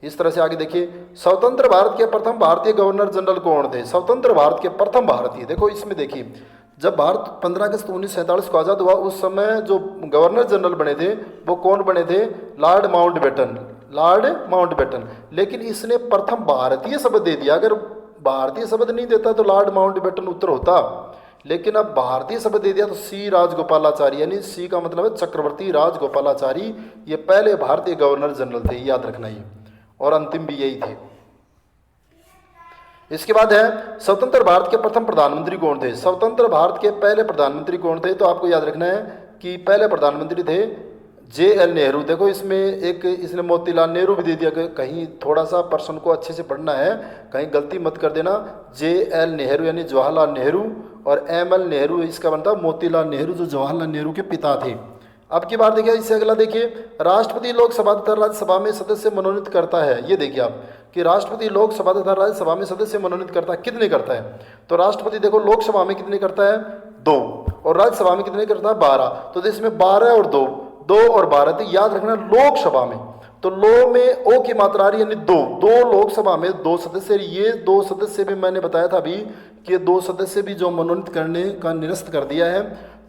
इस तरह से आगे देखिए, स्वतंत्र भारत के प्रथम भारतीय गवर्नर जनरल कौन थे? स्वतंत्र भारत के प्रथम भारतीय, देखो इसमें देखिए, जब भारत 15 अगस्त 1947 को आज़ाद हुआ, उस समय जो गवर्नर जनरल बने थे वो कौन बने थे? Lord Mountbatten, Lord Mountbatten. लेकिन इसने प्रथम भारतीय शब्द दे दिया, अगर भारतीय शब्द नहीं देता तो लॉर्ड माउंटबेटन उत्तर होता, लेकिन अब भारतीय शब्द दे दिया तो सी राजगोपालाचारी, यानी सी का मतलब है चक्रवर्ती राजगोपालाचारी, ये पहले भारतीय गवर्नर जनरल थे, याद रखना ये, और अंतिम भी यही थे। इसके बाद है, स्वतंत्र भारत के प्रथम प्रधानमंत्री कौन थे? स्वतंत्र भारत के पहले प्रधानमंत्री कौन थे? तो आपको याद रखना है कि पहले प्रधानमंत्री थे JL नेहरू, देखो इसमें एक इसने मोतीलाल नेहरू भी दे दिया, कहीं थोड़ा सा पर्सन को अच्छे से पढ़ना है, कहीं गलती मत कर देना। JL नेहरू यानी जवाहरलाल नेहरू, और ML नेहरू इसका बनता मोतीलाल नेहरू, जो जवाहरलाल नेहरू के पिता थे। अब की बार देखिए, इससे अगला देखिए, राष्ट्रपति लोकसभा तथा राज्यसभा में सदस्य मनोनीत करता है। ये देखिए आप कि राष्ट्रपति लोकसभा तथा राज्यसभा में सदस्य मनोनीत करता है, कितने करता है? तो राष्ट्रपति देखो लोकसभा में कितने करता है? 2, और राज्यसभा में कितने करता है? 12। तो इसमें 12 और 2, 2 और 12, तो याद रखना लोकसभा में, तो लो में ओ की मात्रा आ रही है, यानी 2 लोकसभा में 2 सदस्य। ये 2 सदस्य भी मैंने बताया था अभी कि ये 2 सदस्य भी जो मनोनीत करने का निरस्त कर दिया है।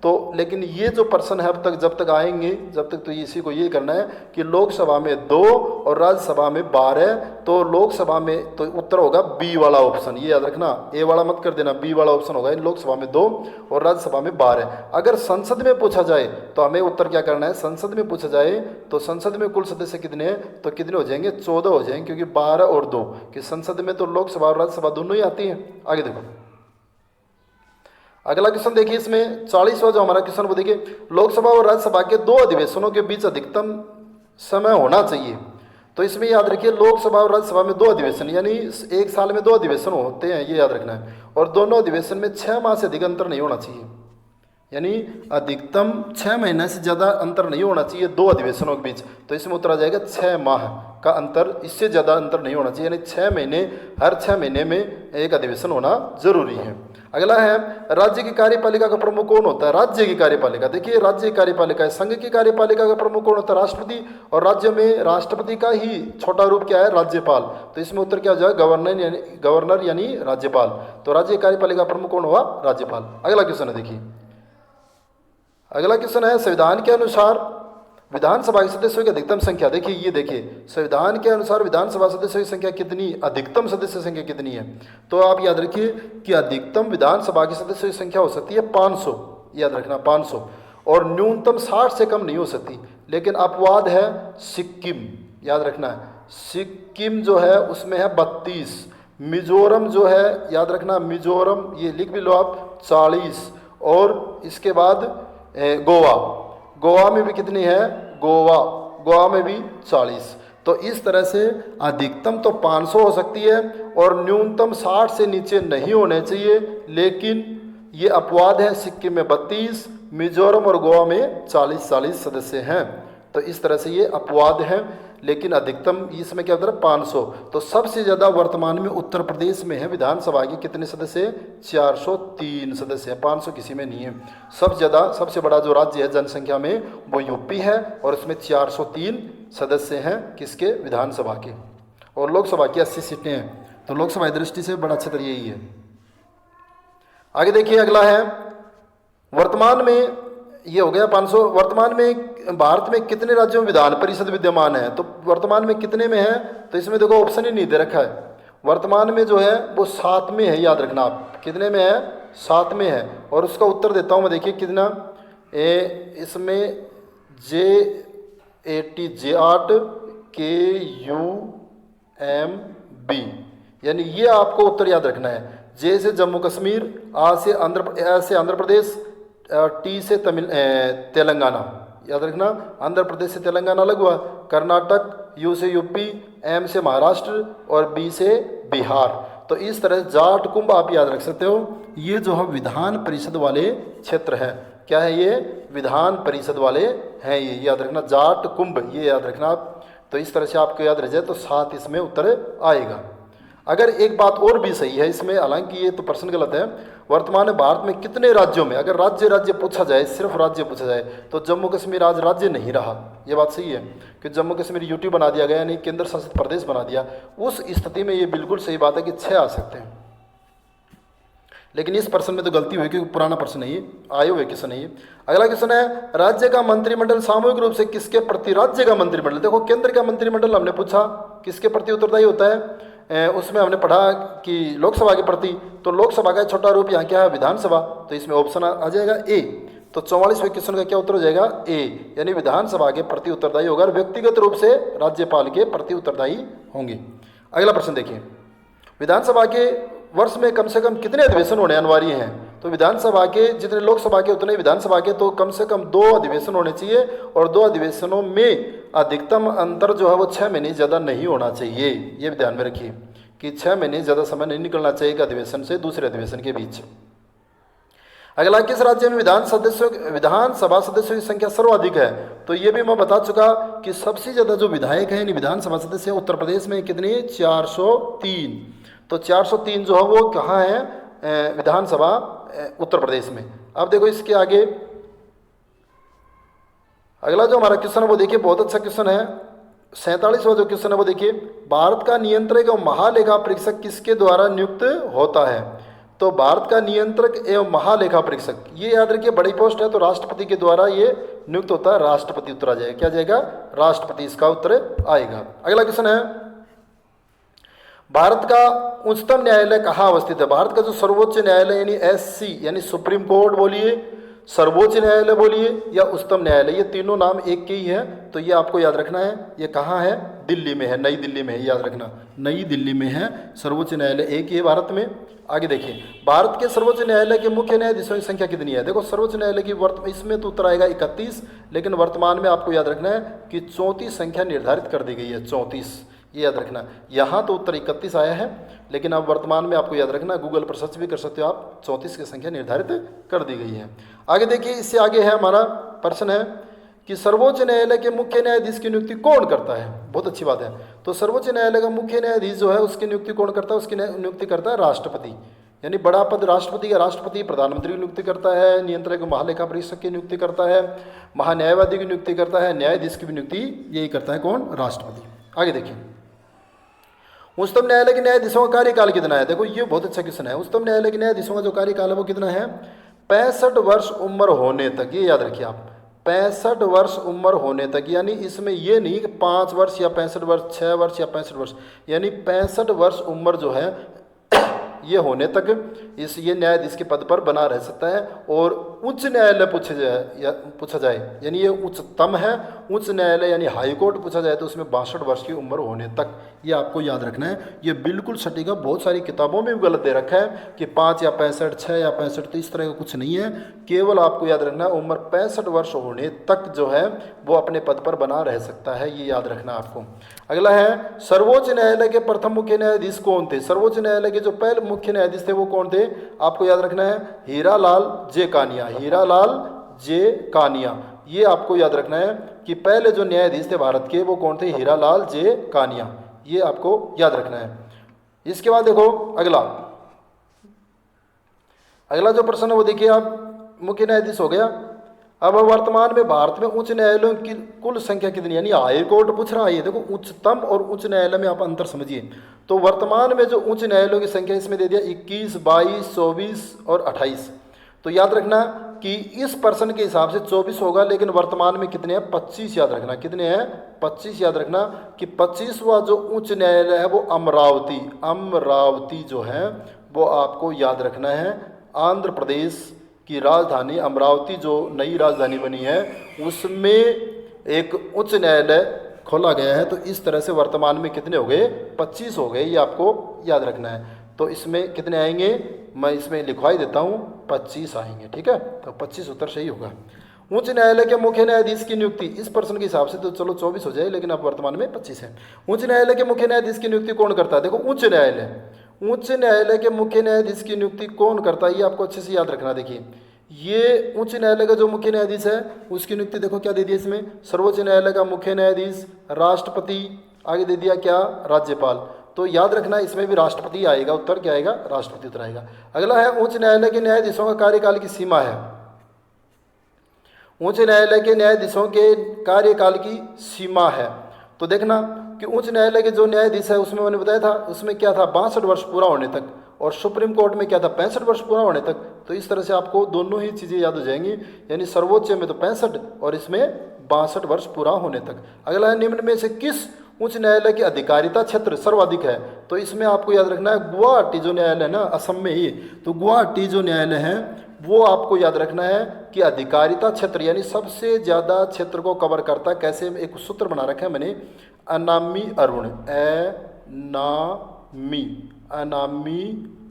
तो लेकिन ये जो पर्सन है अब तक जब तक आएंगे जब तक, तो इसी को ये करना है कि लोकसभा में 2 और राज्यसभा में 12। तो लोकसभा में तो उत्तर होगा बी वाला ऑप्शन, ये याद रखना, ए वाला मत कर देना, बी वाला ऑप्शन होगा। लोकसभा में 2 और राज्यसभा में 12। अगर संसद में पूछा जाए तो हमें उत्तर क्या करना है? संसद में पूछा जाए तो संसद में कुल सदस्य कितने हैं? तो कितने हो जाएंगे? 14 हो जाएंगे, क्योंकि 12 और 2 कि संसद में तो लोकसभा और राज्यसभा दोनों ही आती है। आगे देखो, अगला क्वेश्चन देखिए, इसमें 40वां जो हमारा क्वेश्चन वो देखिए, लोकसभा और राज्यसभा के 2 अधिवेशनों के बीच अधिकतम समय होना चाहिए। तो इसमें याद रखिए, लोकसभा और राज्यसभा में 2 अधिवेशन, यानी एक साल में 2 अधिवेशन होते हैं, ये याद रखना है। और दोनों अधिवेशन में 6 माह से अधिक अंतर नहीं होना चाहिए, यानी अधिकतम 6 महीने से ज़्यादा अंतर नहीं होना चाहिए 2 अधिवेशनों के बीच। तो इसमें उत्तर आ जाएगा 6 माह का अंतर, इससे ज़्यादा अंतर नहीं होना चाहिए, यानी 6 महीने, हर 6 महीने में एक अधिवेशन होना जरूरी है। अगला है, राज्य की कार्यपालिका का प्रमुख कौन होता है? राज्य की कार्यपालिका, देखिए राज्य की कार्यपालिका है, संघ की कार्यपालिका का प्रमुख कौन होता है? राष्ट्रपति। और राज्य में राष्ट्रपति का ही छोटा रूप क्या है? राज्यपाल। तो इसमें उत्तर क्या हो जाएगा? गवर्नर यानी राज्यपाल। तो राज्य की कार्यपालिका प्रमुख कौन हुआ? राज्यपाल। अगला क्वेश्चन है, देखिए अगला क्वेश्चन है, संविधान के अनुसार विधानसभा के सदस्यों की अधिकतम संख्या। देखिए ये देखिए, संविधान के अनुसार विधानसभा सदस्यों की संख्या कितनी, अधिकतम सदस्य संख्या कितनी है? तो आप याद रखिए कि अधिकतम विधानसभा के सदस्यों की संख्या हो सकती है 500, याद रखना 500, और न्यूनतम 60 से कम नहीं हो सकती। लेकिन अपवाद है सिक्किम, याद रखना है, सिक्किम जो है उसमें है 32, मिजोरम जो है याद रखना, मिजोरम ये लिख भी लो आप 40, और इसके बाद गोवा में भी कितनी है? गोवा में भी 40। तो इस तरह से अधिकतम तो 500 हो सकती है और न्यूनतम 60 से नीचे नहीं होने चाहिए। लेकिन ये अपवाद है, सिक्किम में 32, मिजोरम और गोवा में 40 सदस्य हैं। तो इस तरह से ये अपवाद है, लेकिन अधिकतम इसमें क्या होता है? 500। तो सबसे ज़्यादा वर्तमान में उत्तर प्रदेश में है विधानसभा के कितने सदस्य? 403 सदस्य हैं, 500 किसी में नहीं है। सबसे बड़ा जो राज्य है जनसंख्या में वो यूपी है, और उसमें 403 सदस्य हैं किसके? विधानसभा के। और लोकसभा की 80 सीटें हैं। तो लोकसभा की दृष्टि से बड़ा क्षेत्र यही है। आगे देखिए, अगला है, वर्तमान में ये हो गया 500। वर्तमान में भारत में कितने राज्यों में विधान परिषद विद्यमान है? तो वर्तमान में कितने में है? तो इसमें देखो ऑप्शन ही नहीं दे रखा है। वर्तमान में जो है वो 7 में है, याद रखना आप, कितने में है? 7 में है। और उसका उत्तर देता हूँ मैं, देखिए कितना इसमें J8 KUMB, यानी ये आपको उत्तर याद रखना है। J से जम्मू कश्मीर, A से आंध्र प्रदेश, T से तेलंगाना, याद रखना, आंध्र प्रदेश से तेलंगाना अलग हुआ, कर्नाटक, U से यूपी, M से महाराष्ट्र और B से बिहार। तो इस तरह जाट कुंभ आप याद रख सकते हो। ये जो है विधान परिषद वाले क्षेत्र है। क्या है ये? विधान परिषद वाले हैं ये, याद रखना, जाट कुंभ, ये याद रखना आप। तो इस तरह से आपको याद रह जाए तो 7 इसमें उत्तर आएगा। अगर एक बात और भी सही है इसमें, हालांकि ये तो प्रश्न गलत है, वर्तमान में भारत में कितने राज्यों में, अगर राज्य पूछा जाए, सिर्फ राज्य पूछा जाए, तो जम्मू कश्मीर आज राज्य नहीं रहा। ये बात सही है कि जम्मू कश्मीर यूटी बना दिया गया, यानी केंद्र शासित प्रदेश बना दिया। उस स्थिति में ये बिल्कुल सही बात है कि 6 आ सकते हैं। लेकिन इस प्रश्न में तो गलती हुई, क्योंकि पुराना प्रश्न है ये, आए हुए क्वेश्चन है ये। अगला क्वेश्चन है, राज्य का मंत्रिमंडल सामूहिक रूप से किसके प्रति? राज्य का मंत्रिमंडल, देखो केंद्र का मंत्रिमंडल हमने पूछा किसके प्रति उत्तरदायी होता है, उसमें हमने पढ़ा कि लोकसभा के प्रति। तो लोकसभा का छोटा रूप यहाँ क्या है? विधानसभा। तो इसमें ऑप्शन आ जाएगा ए। तो 44वें क्वेश्चन का क्या उत्तर हो जाएगा? ए, यानी विधानसभा के प्रति उत्तरदायी होगा, और व्यक्तिगत रूप से राज्यपाल के प्रति उत्तरदायी होंगे। अगला प्रश्न देखिए, विधानसभा के वर्ष में कम से कम कितने अधिवेशन होने अनिवार्य हैं? तो विधानसभा के जितने लोकसभा के उतने विधानसभा के, तो कम से कम 2 अधिवेशन होने चाहिए और 2 अधिवेशनों में अधिकतम अंतर जो है वो 6 महीने ज़्यादा नहीं होना चाहिए। ये भी ध्यान में रखिए कि 6 महीने ज़्यादा समय नहीं निकलना चाहिए एक अधिवेशन से दूसरे अधिवेशन के बीच। अगला, किस राज्य में विधानसभा सदस्यों की संख्या सर्वाधिक है? तो ये भी मैं बता चुका कि सबसे ज़्यादा जो विधायक हैं यानी विधानसभा सदस्य उत्तर प्रदेश में कितने, 403। तो 403 जो है वो कहाँ है, विधानसभा उत्तर प्रदेश में। अब देखो इसके आगे अगला जो हमारा क्वेश्चन है वो देखिए, बहुत अच्छा क्वेश्चन है। 47वां जो क्वेश्चन है वो देखिए, भारत का नियंत्रक एवं महालेखा परीक्षक किसके द्वारा नियुक्त होता है? तो भारत का नियंत्रक एवं महालेखा परीक्षक, ये याद रखिए बड़ी पोस्ट है, तो राष्ट्रपति के द्वारा ये नियुक्त होता है। राष्ट्रपति उत्तर आ जाएगा, क्या जाएगा, राष्ट्रपति इसका उत्तर आएगा। अगला क्वेश्चन है, भारत का उच्चतम न्यायालय कहाँ अवस्थित है? भारत का जो सर्वोच्च न्यायालय यानी SC यानी सुप्रीम कोर्ट बोलिए, सर्वोच्च न्यायालय बोलिए या उच्चतम न्यायालय, ये तीनों नाम एक के ही है, तो ये आपको याद रखना है। ये कहाँ है, दिल्ली में है, नई दिल्ली में है, याद रखना नई दिल्ली में है। सर्वोच्च न्यायालय एक ही है भारत में। आगे देखिए, भारत के सर्वोच्च न्यायालय के मुख्य न्यायाधीशों की संख्या कितनी है? देखो सर्वोच्च न्यायालय की इसमें तो उत्तर आएगा 31, लेकिन वर्तमान में आपको याद रखना है कि 34 संख्या निर्धारित कर दी गई है, 34, ये याद रखना। यहाँ तो उत्तर 31 आया है, लेकिन अब वर्तमान में आपको याद रखना, गूगल पर सर्च भी कर सकते हो आप, 34 की संख्या निर्धारित कर दी गई है। आगे देखिए, इससे आगे है हमारा प्रश्न है कि सर्वोच्च न्यायालय के मुख्य न्यायाधीश की नियुक्ति कौन करता है? बहुत अच्छी बात है। तो सर्वोच्च न्यायालय का मुख्य न्यायाधीश जो है उसकी नियुक्ति कौन करता है? उसकी नियुक्ति करता है राष्ट्रपति, यानी बड़ा पद राष्ट्रपति का। राष्ट्रपति प्रधानमंत्री की नियुक्ति करता है, नियंत्रक महालेखा परीक्षक की नियुक्ति करता है, महान्यायवादी की नियुक्ति करता है, न्यायाधीश की भी नियुक्ति यही करता है, कौन? राष्ट्रपति। आगे देखिए, उच्चतम न्यायालय के न्यायाधीशों का कार्यकाल कितना है? देखो ये बहुत अच्छा क्वेश्चन है। उच्चतम न्यायालय के न्यायाधीशों का जो कार्यकाल है वो कितना है? 65 वर्ष उम्र होने तक, ये याद रखिए आप, 65 वर्ष उम्र होने तक, यानी इसमें ये नहीं कि 5 वर्ष या 65 वर्ष, 6 वर्ष या 65 वर्ष, यानी 65 वर्ष उम्र जो है ये होने तक ये न्यायाधीश के पद पर बना रह सकता है। और उच्च न्यायालय पूछा जाए यानी ये उच्चतम है, उच्च न्यायालय यानी हाई कोर्ट पूछा जाए तो उसमें 62 वर्ष की उम्र होने तक, ये आपको याद रखना है। ये बिल्कुल सटीक है, बहुत सारी किताबों में भी गलत दे रखा है कि 5 या 65, 6 या 65, तो इस तरह का कुछ नहीं है। केवल आपको याद रखना है उम्र 65 वर्ष होने तक जो है वो अपने पद पर बना रह सकता है, ये याद रखना आपको। अगला है, सर्वोच्च न्यायालय के प्रथम मुख्य न्यायाधीश कौन थे? सर्वोच्च न्यायालय के जो पहले मुख्य न्यायाधीश थे वो कौन थे? आपको याद रखना है हीरालाल जे कानिया, हीरालाल जे कानिया, ये आपको याद रखना है कि पहले जो न्यायाधीश थे भारत के वो कौन थे? हीरालाल जे कानिया, ये आपको याद रखना है। इसके बाद देखो अगला जो प्रश्न है वो देखिए आप, मुख्य न्यायाधीश हो गया। अब वर्तमान में भारत में उच्च न्यायालयों की कुल संख्या कितनी, यानी हाई कोर्ट पूछ रहा है। देखो उच्चतम और उच्च न्यायालय में आप अंतर समझिए। तो वर्तमान में जो उच्च न्यायालयों की संख्या इसमें दे दिया 21, 22, 24 और 28। तो याद रखना कि इस पर्सन के हिसाब से 24 होगा, लेकिन वर्तमान में कितने हैं? 25 याद रखना। कितने हैं? 25 याद रखना कि 25वां जो उच्च न्यायालय है वो अमरावती जो है वो आपको याद रखना है। आंध्र प्रदेश की राजधानी अमरावती जो नई राजधानी बनी है उसमें एक उच्च न्यायालय खोला गया है। तो इस तरह से वर्तमान में कितने हो गए? 25 हो गए, ये आपको याद रखना है। तो इसमें कितने आएंगे? मैं इसमें लिखवा ही देता हूँ, 25 आएंगे, ठीक है। तो 25 उत्तर सही होगा। उच्च न्यायालय के मुख्य न्यायाधीश की नियुक्ति इस पर्सन के हिसाब से तो चलो 24 हो जाए, लेकिन अब वर्तमान में 25 है। उच्च न्यायालय के मुख्य न्यायाधीश की नियुक्ति कौन करता है? देखो उच्च न्यायालय के मुख्य न्यायाधीश की नियुक्ति कौन करता है, ये आपको अच्छे से याद रखना। देखिए ये उच्च न्यायालय का जो मुख्य न्यायाधीश है उसकी नियुक्ति देखो क्या दे दिया इसमें, सर्वोच्च न्यायालय का मुख्य न्यायाधीश, राष्ट्रपति, आगे दे दिया क्या? राज्यपाल। तो याद रखना इसमें भी राष्ट्रपति आएगा, उत्तर क्या आएगा? राष्ट्रपति उत्तर आएगा। अगला है, उच्च न्यायालय के न्यायाधीशों का कार्यकाल की सीमा है। उच्च न्यायालय के न्यायाधीशों के कार्यकाल की सीमा है। तो देखना कि उच्च न्यायालय के जो न्यायाधीश है उसमें मैंने बताया था, उसमें क्या था? 62 वर्ष पूरा होने तक, और सुप्रीम कोर्ट में क्या था? 65 वर्ष पूरा होने तक। तो इस तरह से आपको दोनों ही चीज़ें याद हो जाएंगी, यानी सर्वोच्च में तो 65 और इसमें 62 वर्ष पूरा होने तक। अगला है, निम्न में से किस उच्च न्यायालय की अधिकारिता क्षेत्र सर्वाधिक है? तो इसमें आपको याद रखना है गुवाहाटी जो न्यायालय है ना, असम में ही, तो गुवाहाटी जो न्यायालय है वो आपको याद रखना है कि अधिकारिता क्षेत्र यानी सबसे ज़्यादा क्षेत्र को कवर करता है। कैसे? एक सूत्र बना रखा है मैंने, अनामी अरुण, अनामी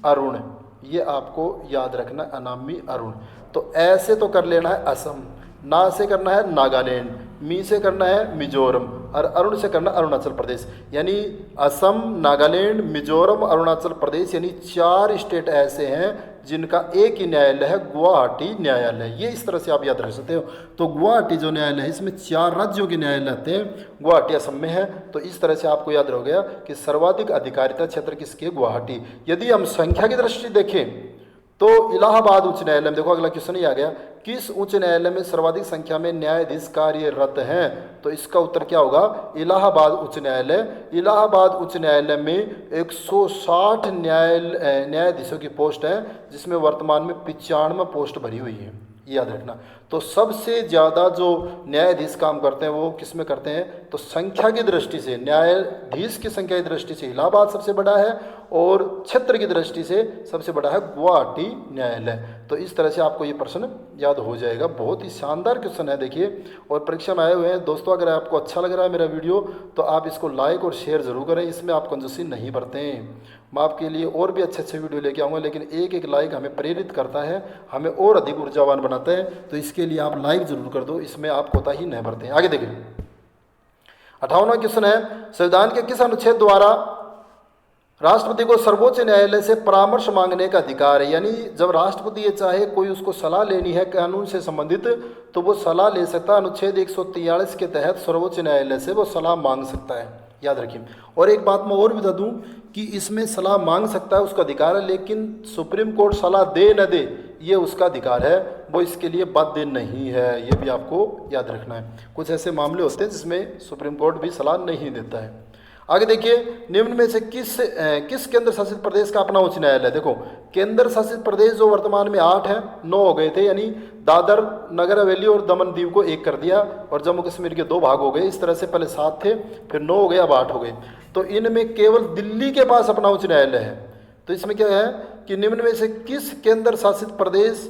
अरुण, ये आपको याद रखना है, अनामी अरुण। तो ऐसे तो कर लेना है असम, ना से करना है नागालैंड, मी से करना है मिजोरम और अरुण से करना अरुणाचल प्रदेश। यानी असम, नागालैंड, मिजोरम, अरुणाचल प्रदेश, यानी 4 स्टेट ऐसे हैं जिनका एक ही न्यायालय है, गुवाहाटी न्यायालय। ये इस तरह से आप याद रख सकते हो। तो गुवाहाटी जो न्यायालय है इसमें 4 राज्यों के न्यायालय आते हैं, गुवाहाटी असम में है। तो इस तरह से आपको याद रह गया कि सर्वाधिक अधिकारिता क्षेत्र किसके, गुवाहाटी। यदि हम संख्या की दृष्टि देखें तो इलाहाबाद उच्च न्यायालय में, देखो अगला क्वेश्चन ही आ गया, किस उच्च न्यायालय में सर्वाधिक संख्या में न्यायाधीश कार्यरत हैं? तो इसका उत्तर क्या होगा, इलाहाबाद उच्च न्यायालय। इलाहाबाद उच्च न्यायालय में 160 न्यायाधीशों की पोस्ट है, जिसमें वर्तमान में 95 पोस्ट भरी हुई है, याद रखना। तो सबसे ज़्यादा जो न्यायाधीश काम करते हैं वो किस में करते हैं, तो संख्या की दृष्टि से, न्यायाधीश की संख्या की दृष्टि से इलाहाबाद सबसे बड़ा है और क्षेत्र की दृष्टि से सबसे बड़ा है गुवाहाटी न्यायालय। तो इस तरह से आपको ये प्रश्न याद हो जाएगा। बहुत ही शानदार क्वेश्चन है देखिए, और परीक्षा में आए हुए हैं दोस्तों। अगर आपको अच्छा लग रहा है मेरा वीडियो तो आप इसको लाइक और शेयर ज़रूर करें, इसमें आप कंजूसी नहीं बरतें। मैं आपके लिए और भी अच्छे अच्छे वीडियो लेके आऊँगा, लेकिन एक एक लाइक हमें प्रेरित करता है, हमें और अधिक ऊर्जावान बनाता है। तो इसके लिए आप लाइक ज़रूर कर दो, इसमें आप कोताही नहीं बरतें। आगे देखिए 58वां क्वेश्चन है, संविधान के किस अनुच्छेद द्वारा राष्ट्रपति को सर्वोच्च न्यायालय से परामर्श मांगने का अधिकार है? यानी जब राष्ट्रपति ये चाहे कोई उसको सलाह लेनी है कानून से संबंधित तो वो सलाह ले सकता है। अनुच्छेद 143 के तहत सर्वोच्च न्यायालय से वो सलाह मांग सकता है, याद रखिए। और एक बात मैं और बता दूं कि इसमें सलाह मांग सकता है, उसका अधिकार है, लेकिन सुप्रीम कोर्ट सलाह दे न दे ये उसका अधिकार है, वो इसके लिए बाध्य नहीं है। ये भी आपको याद रखना है। कुछ ऐसे मामले होते हैं जिसमें सुप्रीम कोर्ट भी सलाह नहीं देता है। आगे देखिए, निम्न में से किस केंद्र शासित प्रदेश का अपना उच्च न्यायालय? देखो केंद्र शासित प्रदेश जो वर्तमान में 8 हैं, 9 हो गए थे, यानी दादर नगर हवेली और दमन दीव को 1 कर दिया और जम्मू कश्मीर के 2 भाग हो गए। इस तरह से पहले 7 थे, फिर 9 हो गए, अब 8 हो गए। तो इनमें केवल दिल्ली के पास अपना उच्च न्यायालय है। तो इसमें क्या है कि निम्न में से किस केंद्र शासित प्रदेश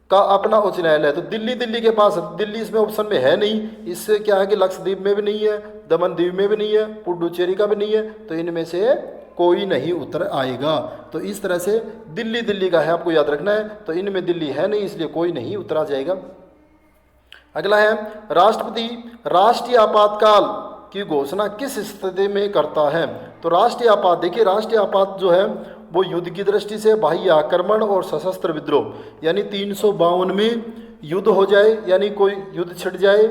का अपना उच्च न्यायालय है? तो दिल्ली के पास, दिल्ली इसमें ऑप्शन में है नहीं। इससे क्या है कि लक्षद्वीप में भी नहीं है, दमन दीव में भी नहीं है, पुडुचेरी का भी नहीं है। तो इनमें से कोई नहीं उत्तर आएगा। तो इस तरह से दिल्ली का है, आपको याद रखना है। तो इनमें दिल्ली है नहीं, इसलिए कोई नहीं उत्तर आ जाएगा। अगला है, राष्ट्रपति राष्ट्रीय आपातकाल की घोषणा किस स्थिति में करता है? तो राष्ट्रीय आपात, देखिए राष्ट्रीय आपात जो है वो युद्ध की दृष्टि से बाह्य आक्रमण और सशस्त्र विद्रोह, यानी 352 में युद्ध हो जाए, यानी कोई युद्ध छिड़ जाए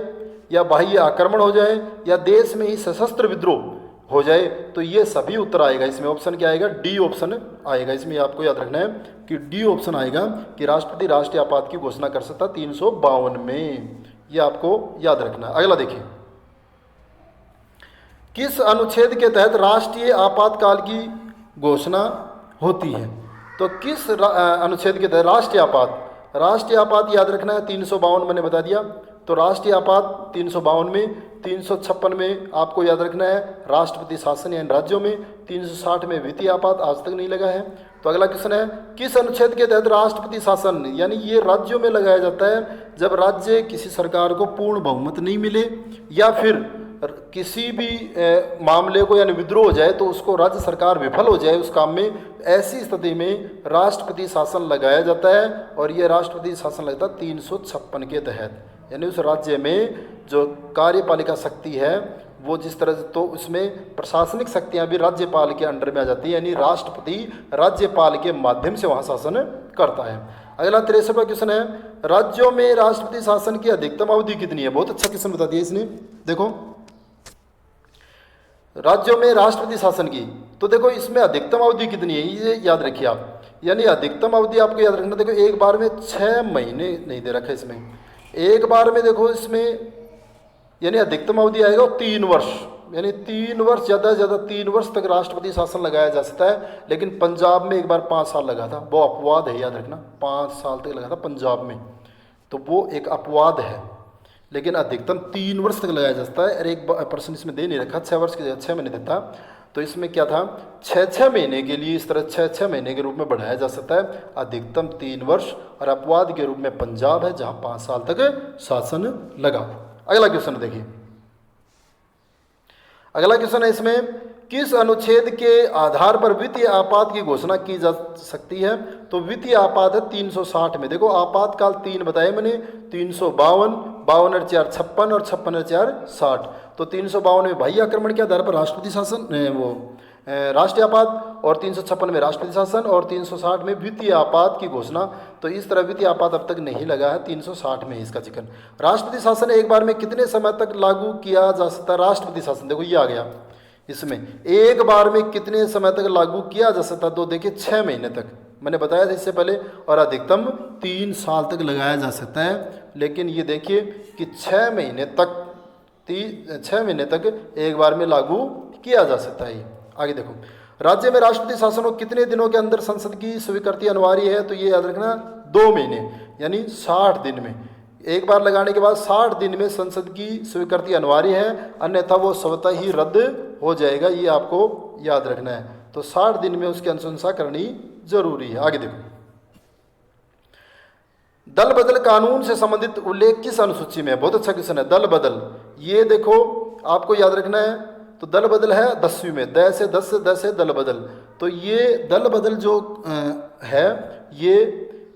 या बाह्य आक्रमण हो जाए या देश में ही सशस्त्र विद्रोह हो जाए, तो ये सभी उत्तर आएगा। इसमें ऑप्शन क्या आएगा, डी ऑप्शन आएगा। इसमें आपको याद रखना है कि डी ऑप्शन आएगा कि राष्ट्रपति राष्ट्रीय आपात की घोषणा कर सकता 352 में। ये आपको याद रखना है। अगला देखिए, किस अनुच्छेद के तहत राष्ट्रीय आपातकाल की घोषणा होती है? तो किस अनुच्छेद के तहत राष्ट्रीय आपात याद रखना है 352 मैंने बता दिया। तो राष्ट्रीय आपात 352 में, 356 में आपको याद रखना है राष्ट्रपति शासन यानी राज्यों में, 360 में वित्तीय आपात, आज तक नहीं लगा है। तो अगला क्वेश्चन है, किस अनुच्छेद के तहत राष्ट्रपति शासन, यानी ये राज्यों में लगाया जाता है जब राज्य किसी सरकार को पूर्ण बहुमत नहीं मिले या फिर किसी भी मामले को यानी विद्रोह हो जाए तो उसको राज्य सरकार विफल हो जाए उस काम में, ऐसी स्थिति में राष्ट्रपति शासन लगाया जाता है। और ये राष्ट्रपति शासन लगता है 356 के तहत, यानी उस राज्य में जो कार्यपालिका शक्ति है वो जिस तरह से, तो उसमें प्रशासनिक शक्तियां भी राज्यपाल के अंडर में आ जाती है, यानी राष्ट्रपति राज्यपाल के माध्यम से वहाँ शासन करता है। अगला 63वां क्वेश्चन है, राज्यों में राष्ट्रपति शासन की अधिकतम अवधि कितनी है? बहुत अच्छा क्वेश्चन बता दिया इसने। देखो राज्यों में राष्ट्रपति शासन की, तो देखो इसमें अधिकतम अवधि कितनी है ये याद रखिए आप, यानी अधिकतम अवधि आपको याद रखना। देखो एक बार में 6 महीने नहीं दे रखा इसमें, एक बार में देखो इसमें यानी अधिकतम अवधि आएगा 3 वर्ष, यानी 3 वर्ष, ज़्यादा से ज़्यादा 3 वर्ष तक राष्ट्रपति शासन लगाया जा सकता है। लेकिन पंजाब में एक बार 5 साल लगा था, वो अपवाद है, याद रखना 5 साल तक लगा था पंजाब में, तो वो एक अपवाद है। लेकिन अधिकतम 3 वर्ष तक लगाया जा सकता है। और एक पर्सन इसमें दे नहीं रखा 6 वर्ष के 6 महीने देता, तो इसमें क्या था 6-6 महीने के लिए इस तरह 6-6 महीने के रूप में बढ़ाया जा सकता है। अधिकतम 3 वर्ष और अपवाद के रूप में पंजाब है जहां 5 साल तक शासन लगा। अगला क्वेश्चन देखिए, अगला क्वेश्चन है इसमें, किस अनुच्छेद के आधार पर वित्तीय आपात की घोषणा की जा सकती है? तो वित्तीय आपात है 360 में। देखो आपातकाल 3 बताए मैंने, 352, 52 56 और 56 60। तो 352 में बाह्य आक्रमण के आधार पर राष्ट्रपति शासन राष्ट्रीय आपात, और 356 में राष्ट्रपति शासन, और 360 में वित्तीय आपात की घोषणा। तो इस तरह वित्तीय आपात अब तक नहीं लगा है, 360 में इसका जिक्र। राष्ट्रपति शासन एक बार में कितने समय तक लागू किया जा सकता है? राष्ट्रपति शासन देखो ये आ गया, इसमें एक बार में कितने समय तक लागू किया जा सकता है? तो देखिए 6 महीने तक मैंने बताया था इससे पहले, और अधिकतम 3 साल तक लगाया जा सकता है। लेकिन ये देखिए कि 6 महीने तक 6 महीने तक एक बार में लागू किया जा सकता है। आगे देखो, राज्य में राष्ट्रपति शासन को कितने दिनों के अंदर संसद की स्वीकृति अनिवार्य है? तो ये याद रखना 2 महीने, यानी 60 दिन में। एक बार लगाने के बाद 60 दिन में संसद की स्वीकृति अनिवार्य है, अन्यथा वो स्वतः ही रद्द हो जाएगा, ये आपको याद रखना है। तो 60 दिन में उसकी अनुशंसा करनी जरूरी है। आगे देखो, दल बदल कानून से संबंधित उल्लेख किस अनुसूची में है? बहुत अच्छा क्वेश्चन है। दल बदल, ये देखो आपको याद रखना है। तो दल बदल है 10वीं में, 10 से 10 से 10 से दल बदल। तो ये दल बदल जो है ये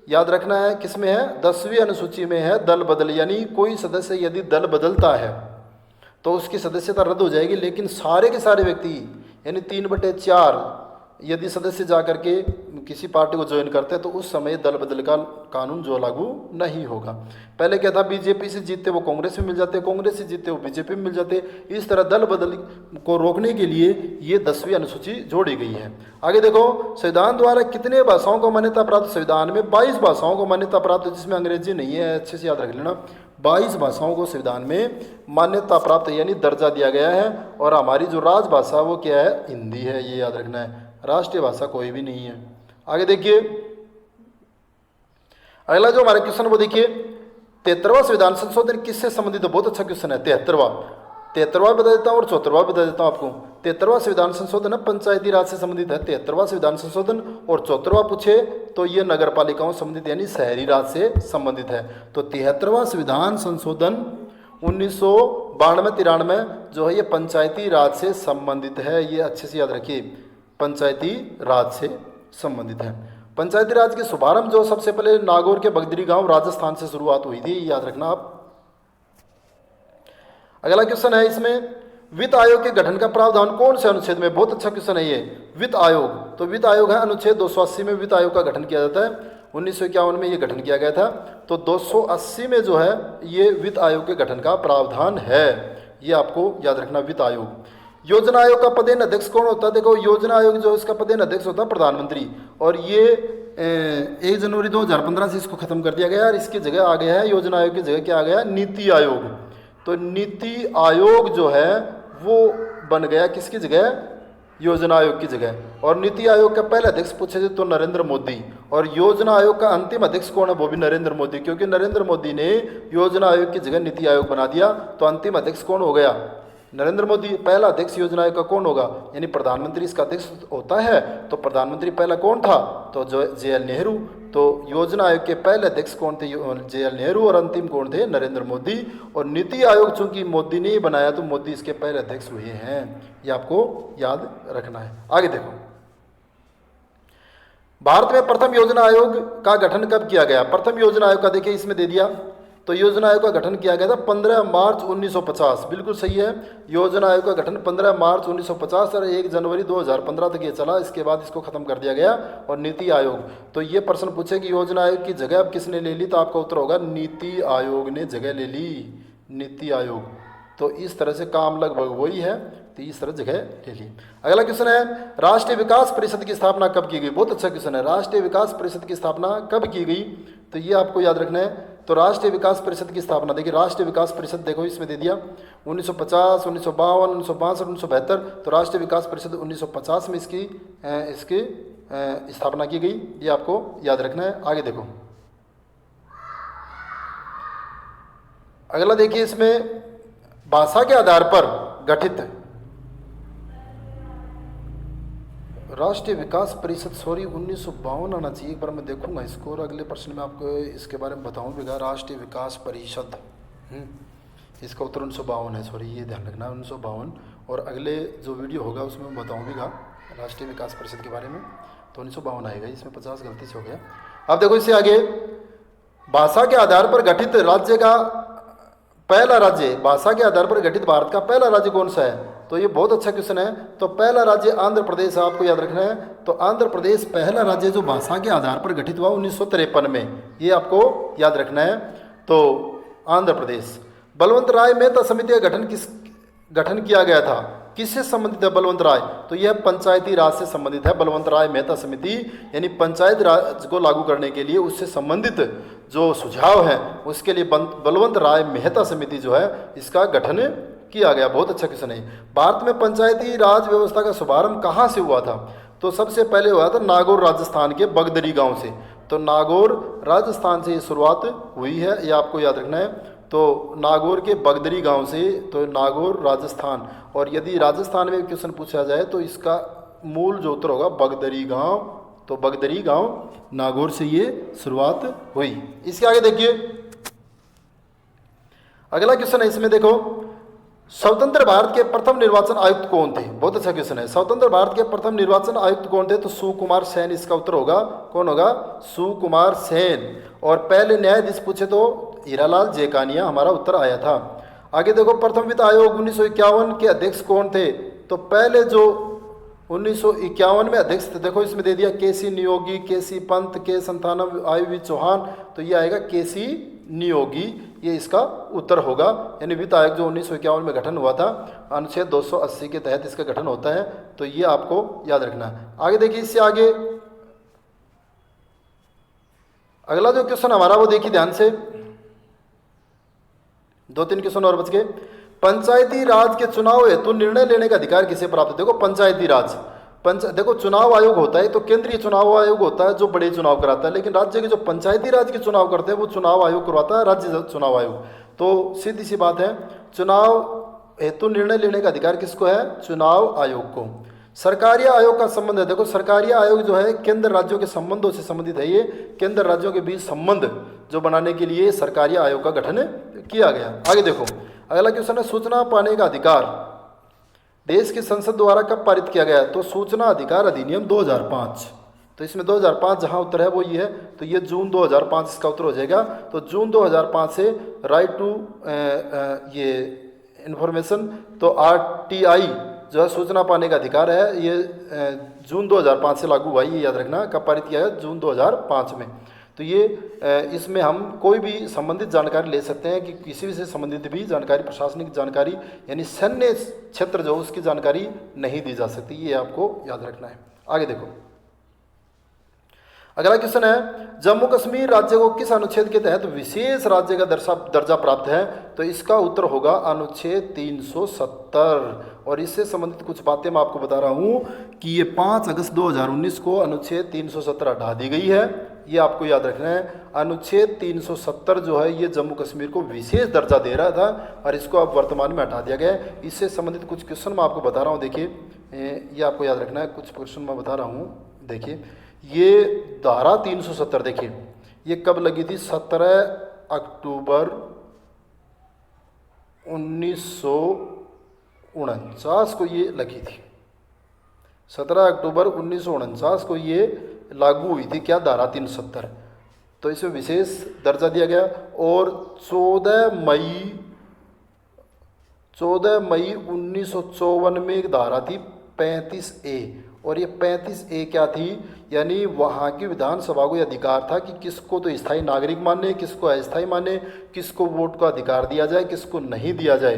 याद रखना है, किस में है? 10वीं अनुसूची में है दल बदल। यानी कोई सदस्य यदि दल बदलता है तो उसकी सदस्यता रद्द हो जाएगी, लेकिन सारे के सारे व्यक्ति यानी 3/4 यदि सदस्य जा करके किसी पार्टी को ज्वाइन करते हैं तो उस समय दल बदल का कानून जो लागू नहीं होगा। पहले क्या था, बीजेपी से जीतते वो कांग्रेस में मिल जाते, कांग्रेस से जीतते वो बीजेपी में मिल जाते। इस तरह दल बदल को रोकने के लिए ये 10वीं अनुसूची जोड़ी गई है। आगे देखो, संविधान द्वारा कितने भाषाओं को मान्यता प्राप्त? संविधान में 22 भाषाओं को मान्यता प्राप्त है, जिसमें अंग्रेजी नहीं है, अच्छे से याद रख लेना। 22 भाषाओं को संविधान में मान्यता प्राप्त है, यानी दर्जा दिया गया है। और हमारी जो राजभाषा वो क्या है? हिंदी है, ये याद रखना है। राष्ट्रीय भाषा कोई भी नहीं है। आगे देखिए, अगला जो हमारा क्वेश्चन वो देखिए, 73वां संविधान संशोधन किससे संबंधित है? बहुत अच्छा क्वेश्चन है। 73वां बता देता हूँ और 74वां बता देता हूँ आपको। 73वां संविधान संशोधन है पंचायती राज से संबंधित है, 73वां संविधान संशोधन। और 74वां पूछे तो ये नगर पालिकाओं से संबंधित यानी शहरी राज से संबंधित है। तो 73वां संविधान संशोधन 1992-93 जो है ये पंचायती राज से संबंधित है, ये अच्छे से याद रखिए, पंचायती राज से संबंधित है। पंचायती राज के शुभारंभ जो सबसे पहले नागौर के बगदरी गांव राजस्थान से शुरुआत हुई थी, याद रखना आप। अगला क्वेश्चन है इसमें, वित्त आयोग के गठन का प्रावधान कौन से अनुच्छेद में? बहुत अच्छा क्वेश्चन है ये। वित्त आयोग, तो वित्त आयोग है अनुच्छेद 280 में वित्त आयोग का गठन किया जाता है। 1951 में ये गठन किया गया था। तो 280 में जो है ये वित्त आयोग के गठन का प्रावधान है, ये आपको याद रखना। वित्त आयोग। योजना आयोग का पदेन अध्यक्ष कौन होता है? देखो योजना आयोग जो इसका पदेन अध्यक्ष होता है प्रधानमंत्री, और ये 1 जनवरी 2015 से इसको खत्म कर दिया गया और इसकी जगह आ गया है, योजना आयोग की जगह क्या आ गया? नीति आयोग। तो नीति आयोग जो है वो बन गया किसकी जगह? योजना आयोग की जगह। और नीति आयोग का पहला अध्यक्ष पूछे तो नरेंद्र मोदी, और योजना आयोग का अंतिम अध्यक्ष कौन है? वो भी नरेंद्र मोदी, क्योंकि नरेंद्र मोदी ने योजना आयोग की जगह नीति आयोग बना दिया। तो अंतिम अध्यक्ष कौन हो गया? नरेंद्र मोदी। पहला अध्यक्ष योजना आयोग का कौन होगा? यानी प्रधानमंत्री इसका अध्यक्ष होता है। तो प्रधानमंत्री पहला कौन था? तो JL नेहरू। तो योजना आयोग के पहले अध्यक्ष कौन थे? JL नेहरू। और अंतिम कौन थे? नरेंद्र मोदी। और नीति आयोग चूंकि मोदी ने ही बनाया तो मोदी इसके पहले अध्यक्ष हुए हैं, ये आपको याद रखना है। आगे देखो, भारत में प्रथम योजना आयोग का गठन कब किया गया? प्रथम योजना आयोग का देखिए इसमें दे दिया। तो योजना आयोग का गठन किया गया था 15 मार्च 1950, बिल्कुल सही है। योजना आयोग का गठन 15 मार्च 1950 और 1 जनवरी 2015 तक ये चला, इसके बाद इसको खत्म कर दिया गया। और नीति आयोग, तो ये प्रश्न पूछे कि योजना आयोग की जगह अब किसने ले ली? तो आपका उत्तर होगा नीति आयोग ने जगह ले ली, नीति आयोग। तो इस तरह से काम लगभग वही है, तो इस तरह जगह ले ली। अगला क्वेश्चन है, राष्ट्रीय विकास परिषद की स्थापना कब की गई? बहुत अच्छा क्वेश्चन है। राष्ट्रीय विकास परिषद की स्थापना कब की गई? तो ये आपको याद रखना है। तो राष्ट्रीय विकास परिषद की स्थापना देखिए, राष्ट्रीय विकास परिषद देखो इसमें दे दिया 1950, 1952, 1962, 1972। तो राष्ट्रीय विकास परिषद 1950 में इसकी स्थापना की गई, ये आपको याद रखना है। आगे देखो, अगला देखिए इसमें भाषा के आधार पर गठित राष्ट्रीय विकास परिषद 1952 आना चाहिए, एक बार मैं देखूंगा इसको और अगले प्रश्न में आपको इसके बारे में बताऊंगा। राष्ट्रीय विकास परिषद इसका उत्तर 1952 है, ये ध्यान रखना 1952। और अगले जो वीडियो होगा उसमें मैं बताऊँगा राष्ट्रीय विकास परिषद के बारे में। तो 1952 आएगा, इसमें 50 गलती से हो गया। अब देखो इससे आगे, भाषा के आधार पर गठित राज्य का पहला राज्य, भाषा के आधार पर गठित भारत का पहला राज्य कौन सा है? तो ये बहुत अच्छा क्वेश्चन है। तो पहला राज्य आंध्र प्रदेश, आपको याद रखना है। तो आंध्र प्रदेश पहला राज्य जो भाषा के आधार पर गठित हुआ 1953 में, ये आपको याद रखना है। तो आंध्र प्रदेश। बलवंत राय मेहता समिति का गठन किया गया था, किससे संबंधित है बलवंत राय? तो यह पंचायती राज से संबंधित है। बलवंत राय मेहता समिति यानी पंचायत राज को लागू करने के लिए उससे संबंधित जो सुझाव है उसके लिए बलवंत राय मेहता समिति जो है इसका गठन किया गया। बहुत अच्छा क्वेश्चन है। भारत में पंचायती राज व्यवस्था का शुभारंभ कहाँ से हुआ था? तो सबसे पहले हुआ था नागौर राजस्थान के बगदरी गांव से। तो नागौर राजस्थान से ये शुरुआत हुई है, ये आपको याद रखना है। तो नागौर के बगदरी गांव से, तो नागौर राजस्थान। और यदि राजस्थान में क्वेश्चन पूछा जाए तो इसका मूल जो उत्तर होगा बगदरी गांव। तो बगदरी गांव नागौर से ये शुरुआत हुई। इसके आगे देखिए, अगला क्वेश्चन है इसमें देखो, स्वतंत्र भारत के प्रथम निर्वाचन आयुक्त कौन थे? बहुत अच्छा क्वेश्चन है। स्वतंत्र भारत के प्रथम निर्वाचन आयुक्त कौन थे? तो सुकुमार सेन इसका उत्तर होगा। कौन होगा? सुकुमार सेन। और पहले न्यायाधीश पूछे तो हीरालाल जेकानिया हमारा उत्तर आया था। आगे देखो, प्रथम वित्त आयोग 1951 के अध्यक्ष कौन थे? तो पहले जो 1951 में अध्यक्ष थे, देखो इसमें दे दिया केसी नियोगी, केसी पंत, के संतानम, आईवी चौहान। तो ये आएगा केसी नियोगी, ये इसका उत्तर होगा। यानी वित्त आयोग जो 1951 में गठन हुआ था, अनुच्छेद 280 के तहत इसका गठन होता है। तो ये आपको याद रखना है। आगे देखिए, इससे आगे अगला जो क्वेश्चन हमारा वो देखिए ध्यान से, 2-3 क्वेश्चन और बच गए। पंचायती राज के चुनाव हेतु निर्णय लेने का अधिकार किसे प्राप्त है? देखो पंचायती राज, देखो चुनाव आयोग होता है तो केंद्रीय चुनाव आयोग होता है जो बड़े चुनाव कराता है, लेकिन राज्य के जो पंचायती राज के चुनाव करते हैं वो चुनाव आयोग करवाता है, राज्य चुनाव आयोग। तो सीधी सी बात है, चुनाव हेतु निर्णय लेने का अधिकार किसको है? चुनाव आयोग को। सरकारी आयोग का संबंध है, देखो सरकारी आयोग जो है केंद्र राज्यों के संबंधों से संबंधित है। ये केंद्र राज्यों के बीच संबंध जो बनाने के लिए सरकारी आयोग का गठन किया गया। आगे देखो, अगला क्वेश्चन है, सूचना पाने का अधिकार देश की संसद द्वारा कब पारित किया गया? तो सूचना अधिकार अधिनियम 2005। तो इसमें 2005 जहां उत्तर है वो ये है, तो ये जून 2005 इसका उत्तर हो जाएगा। तो जून 2005 से राइट टू ये इंफॉर्मेशन, तो RTI जो है सूचना पाने का अधिकार है, ये जून 2005 से लागू हुआ। ये याद रखना, कब पारित किया है? जून 2005 में। तो ये इसमें हम कोई भी संबंधित जानकारी ले सकते हैं कि किसी भी से संबंधित भी जानकारी, प्रशासनिक जानकारी यानी सैन्य क्षेत्र जो उसकी जानकारी नहीं दी जा सकती, ये आपको याद रखना है। आगे देखो, अगला क्वेश्चन है, जम्मू कश्मीर राज्य को किस अनुच्छेद के तहत विशेष राज्य का दर्जा प्राप्त है? तो इसका उत्तर होगा अनुच्छेद 370। और इससे संबंधित कुछ बातें मैं आपको बता रहा हूं कि ये 5 अगस्त 2019 को अनुच्छेद 370 हटा दी गई है। ये आपको याद रखना है। अनुच्छेद 370 जो है ये जम्मू कश्मीर को विशेष दर्जा दे रहा था और इसको अब वर्तमान में हटा दिया गया है। इससे संबंधित कुछ क्वेश्चन मैं आपको बता रहा हूँ। देखिए, ये आपको याद रखना है, कुछ क्वेश्चन मैं बता रहा हूँ। देखिए, ये धारा 370 देखिए ये कब लगी थी? 17 अक्टूबर 1949 को ये लगी थी। 17 अक्टूबर 1949 को ये लागू हुई थी। क्या? धारा 370। तो इसमें विशेष दर्जा दिया गया। और 14 मई 1954 में एक धारा थी 35A। और ये 35A क्या थी? यानी वहाँ की विधानसभा को ये अधिकार था कि किसको तो स्थायी नागरिक माने, किसको अस्थायी माने, किसको वोट का अधिकार दिया जाए, किसको नहीं दिया जाए,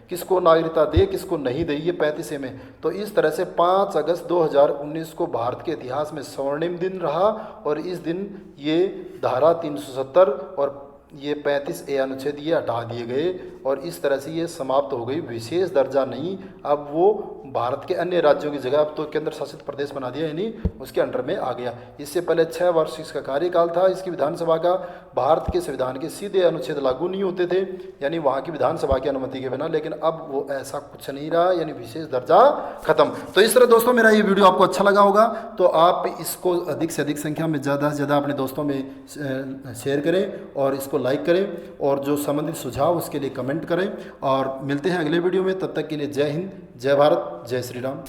किसको नागरिकता दे, किसको नहीं दे, ये 35A में। तो इस तरह से 5 अगस्त 2019 को भारत के इतिहास में स्वर्णिम दिन रहा। और इस दिन ये धारा 370 और ये 35A अनुच्छेद ये हटा दिए गए और इस तरह से ये समाप्त हो गई। विशेष दर्जा नहीं, अब वो भारत के अन्य राज्यों की जगह अब तो केंद्र शासित प्रदेश बना दिया, यानी उसके अंडर में आ गया। इससे पहले 6 वर्ष इसका कार्यकाल था इसकी विधानसभा का। भारत के संविधान के सीधे अनुच्छेद लागू नहीं होते थे, यानी वहाँ की विधानसभा की अनुमति के बिना, लेकिन अब वो ऐसा कुछ नहीं रहा, यानी विशेष दर्जा खत्म। तो इस तरह दोस्तों मेरा ये वीडियो आपको अच्छा लगा होगा तो आप इसको अधिक से अधिक संख्या में, ज़्यादा से ज़्यादा अपने दोस्तों में शेयर करें और इसको लाइक करें, और जो संबंधित सुझाव उसके लिए कमेंट करें। और मिलते हैं अगले वीडियो में, तब तक के लिए जय हिंद, जय भारत, जय श्री राम।